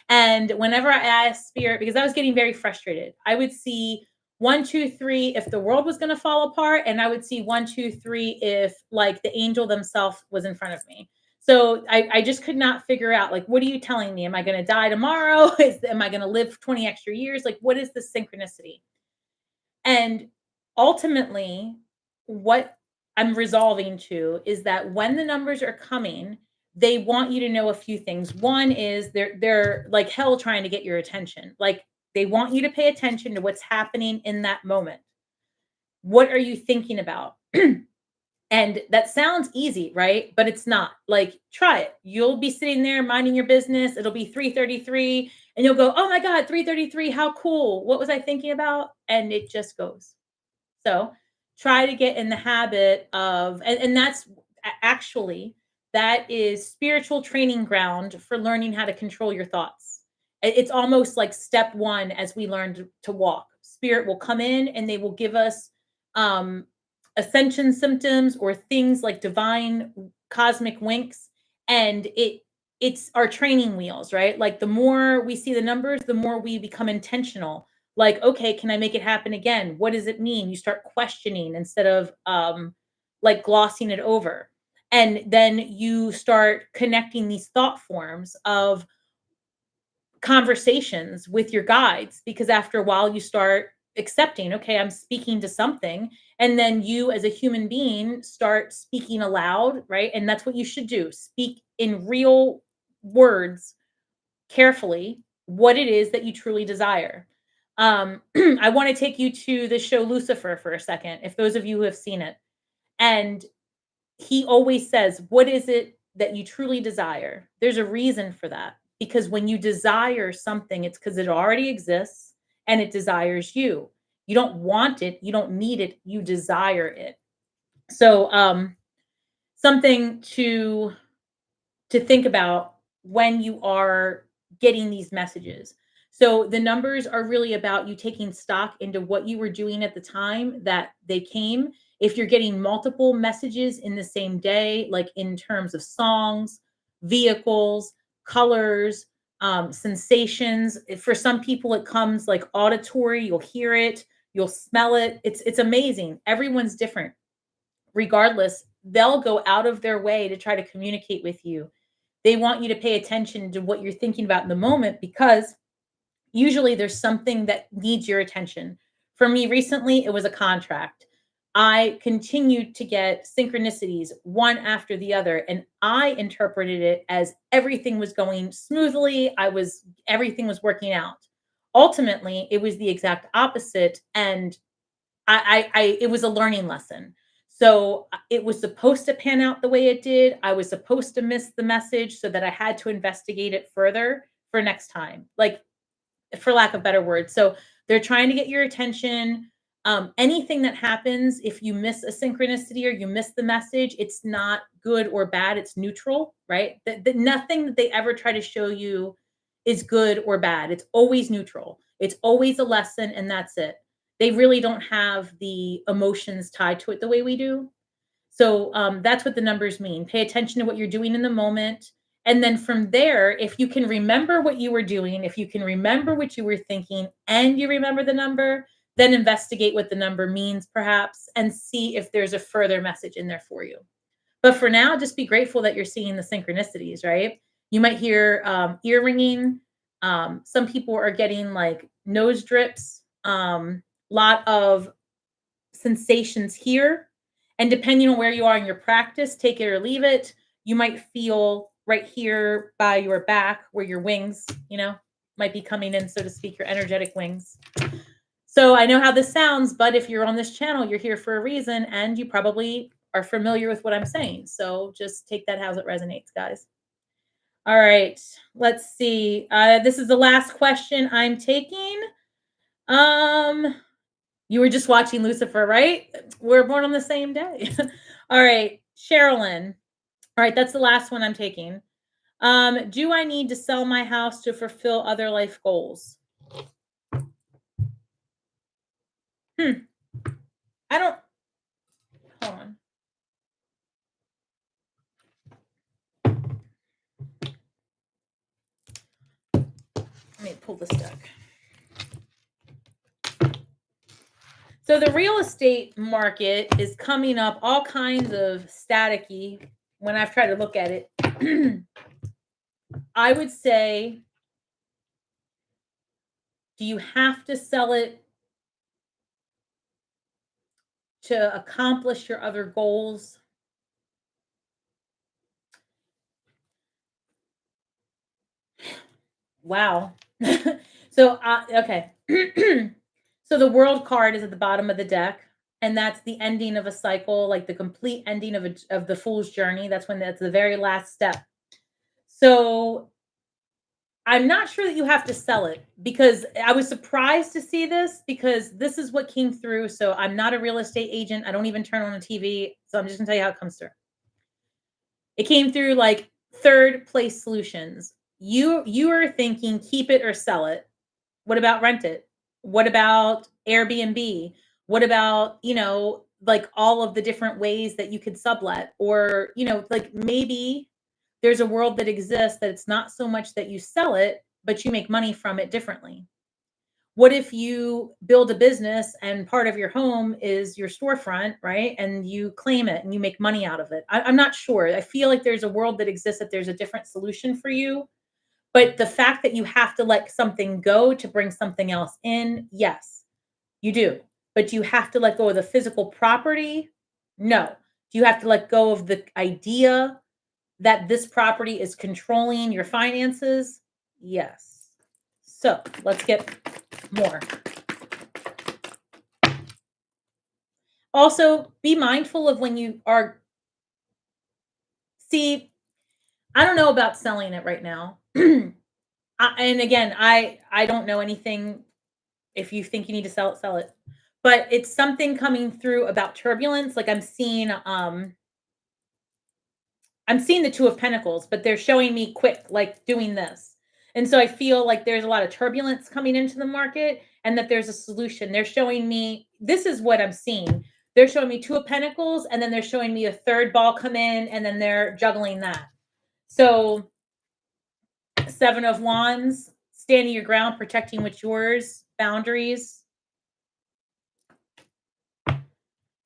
And whenever I asked Spirit, because I was getting very frustrated, I would see 1, 2, 3 if the world was going to fall apart, and I would see 1, 2, 3 if like the angel themselves was in front of me. So I just could not figure out, like, what are you telling me? Am I going to die tomorrow? Am I going to live 20 extra years? Like, what is the synchronicity? And ultimately, what I'm resolving to is that when the numbers are coming, they want you to know a few things. One is they're like hell trying to get your attention. Like they want you to pay attention to what's happening in that moment. What are you thinking about? And that sounds easy, right? But it's not. Like try it. You'll be sitting there minding your business. It'll be 3:33 and you'll go, "Oh my God, 3:33, how cool. What was I thinking about?" And it just goes. So try to get in the habit of, and that's actually, that is spiritual training ground for learning how to control your thoughts. It's almost like step 1 as we learn to walk. Spirit will come in and they will give us ascension symptoms or things like divine cosmic winks. And it's our training wheels, right? Like the more we see the numbers, the more we become intentional. Like, okay, can I make it happen again? What does it mean? You start questioning instead of like glossing it over. And then you start connecting these thought forms of conversations with your guides, because after a while you start accepting, okay, I'm speaking to something. And then you as a human being start speaking aloud, right? And that's what you should do. Speak in real words carefully what it is that you truly desire. I want to take you to the show Lucifer for a second, if those of you who have seen it. And he always says, what is it that you truly desire? There's a reason for that. Because when you desire something, it's because it already exists and it desires you. You don't want it. You don't need it. You desire it. So something to think about when you are getting these messages. So the numbers are really about you taking stock into what you were doing at the time that they came. If you're getting multiple messages in the same day, like in terms of songs, vehicles, colors, sensations. For some people, it comes like auditory. You'll hear it. You'll smell it. It's amazing. Everyone's different. Regardless, they'll go out of their way to try to communicate with you. They want you to pay attention to what you're thinking about in the moment because usually there's something that needs your attention. For me recently, it was a contract. I continued to get synchronicities one after the other, and I interpreted it as everything was going smoothly. Everything was working out. Ultimately, it was the exact opposite, and it was a learning lesson. So it was supposed to pan out the way it did. I was supposed to miss the message so that I had to investigate it further for next time. Like, for lack of better words. So they're trying to get your attention. Anything that happens, if you miss a synchronicity or you miss the message, it's not good or bad. It's neutral, right? Nothing that they ever try to show you is good or bad. It's always neutral. It's always a lesson, and that's it. They really don't have the emotions tied to it the way we do. So that's what the numbers mean. Pay attention to what you're doing in the moment. And then from there, if you can remember what you were doing, if you can remember what you were thinking, and you remember the number, then investigate what the number means, perhaps, and see if there's a further message in there for you. But for now, just be grateful that you're seeing the synchronicities, right? You might hear ear ringing. Some people are getting like nose drips, lot of sensations here. And depending on where you are in your practice, take it or leave it. You might feel right here by your back where your wings, might be coming in, so to speak, your energetic wings. So I know how this sounds, but if you're on this channel, you're here for a reason, and you probably are familiar with what I'm saying. So just take that as it resonates, guys. All right, let's see. This is the last question I'm taking. You were just watching Lucifer, right? We're born on the same day. All right, Sherilyn. All right, that's the last one I'm taking. Do I need to sell my house to fulfill other life goals? I don't. Hold on. Let me pull this deck. So the real estate market is coming up all kinds of staticky when I've tried to look at it. I would say, do you have to sell it to accomplish your other goals? Wow. So, okay. So the world card is at the bottom of the deck, and that's the ending of a cycle, like the complete ending of the fool's journey. That's the very last step. So I'm not sure that you have to sell it, because I was surprised to see this, because this is what came through. So I'm not a real estate agent. I don't even turn on the TV. So I'm just gonna tell you how it comes through. It came through like third place solutions. You are thinking keep it or sell it. What about rent it? What about Airbnb? What about, like all of the different ways that you could sublet? Or, like maybe there's a world that exists that it's not so much that you sell it, but you make money from it differently. What if you build a business and part of your home is your storefront, right? And you claim it and you make money out of it. I'm not sure. I feel like there's a world that exists that there's a different solution for you. But the fact that you have to let something go to bring something else in, yes, you do. But do you have to let go of the physical property? No. Do you have to let go of the idea that this property is controlling your finances? Yes. So let's get more. Also, be mindful of when you are. See, I don't know about selling it right now. And again, I don't know anything. If you think you need to sell it, sell it. But it's something coming through about turbulence. Like I'm seeing the Two of Pentacles, but they're showing me quick, like doing this. And so I feel like there's a lot of turbulence coming into the market, and that there's a solution. They're showing me, this is what I'm seeing. They're showing me Two of Pentacles, and then they're showing me a third ball come in, and then they're juggling that. So Seven of Wands, standing your ground, protecting what's yours, boundaries.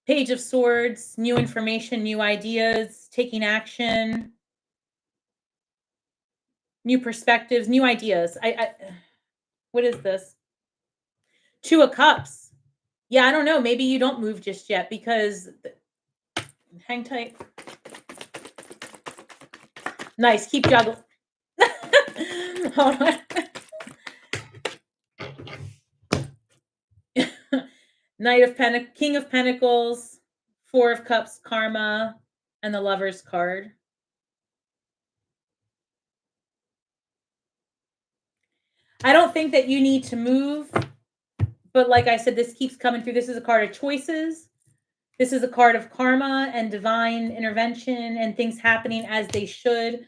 Page of Swords, new information, new ideas, taking action, new perspectives, new ideas. What is this? Two of Cups. Yeah, I don't know. Maybe you don't move just yet because hang tight. Nice. Keep juggling. Hold on. King of Pentacles, Four of Cups, Karma, and the Lover's card. I don't think that you need to move, but like I said, this keeps coming through. This is a card of choices. This is a card of karma and divine intervention and things happening as they should.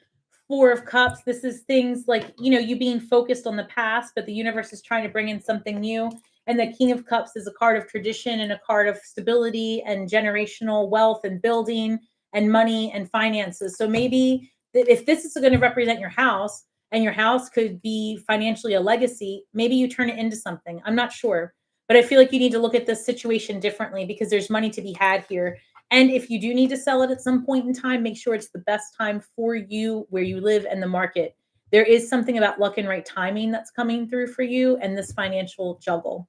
Four of Cups. This is things like, you being focused on the past, but the universe is trying to bring in something new. And the King of Cups is a card of tradition and a card of stability and generational wealth and building and money and finances. So maybe if this is going to represent your house and your house could be financially a legacy, maybe you turn it into something. I'm not sure. But I feel like you need to look at this situation differently because there's money to be had here. And if you do need to sell it at some point in time, make sure it's the best time for you, where you live, and the market. There is something about luck and right timing that's coming through for you and this financial juggle.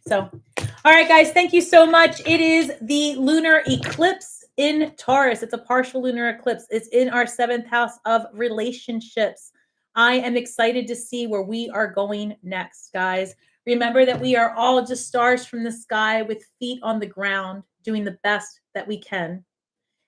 So, all right, guys, thank you so much. It is the lunar eclipse in Taurus. It's a partial lunar eclipse. It's in our 7th house of relationships. I am excited to see where we are going next, guys. Remember that we are all just stars from the sky with feet on the ground, doing the best that we can.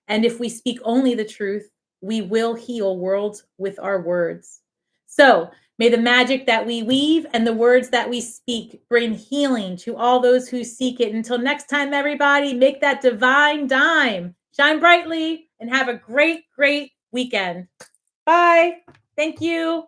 And if we speak only the truth, we will heal worlds with our words. So may the magic that we weave and the words that we speak bring healing to all those who seek it. Until next time, everybody, make that divine dime. Shine brightly and have a great, great weekend. Bye. Thank you.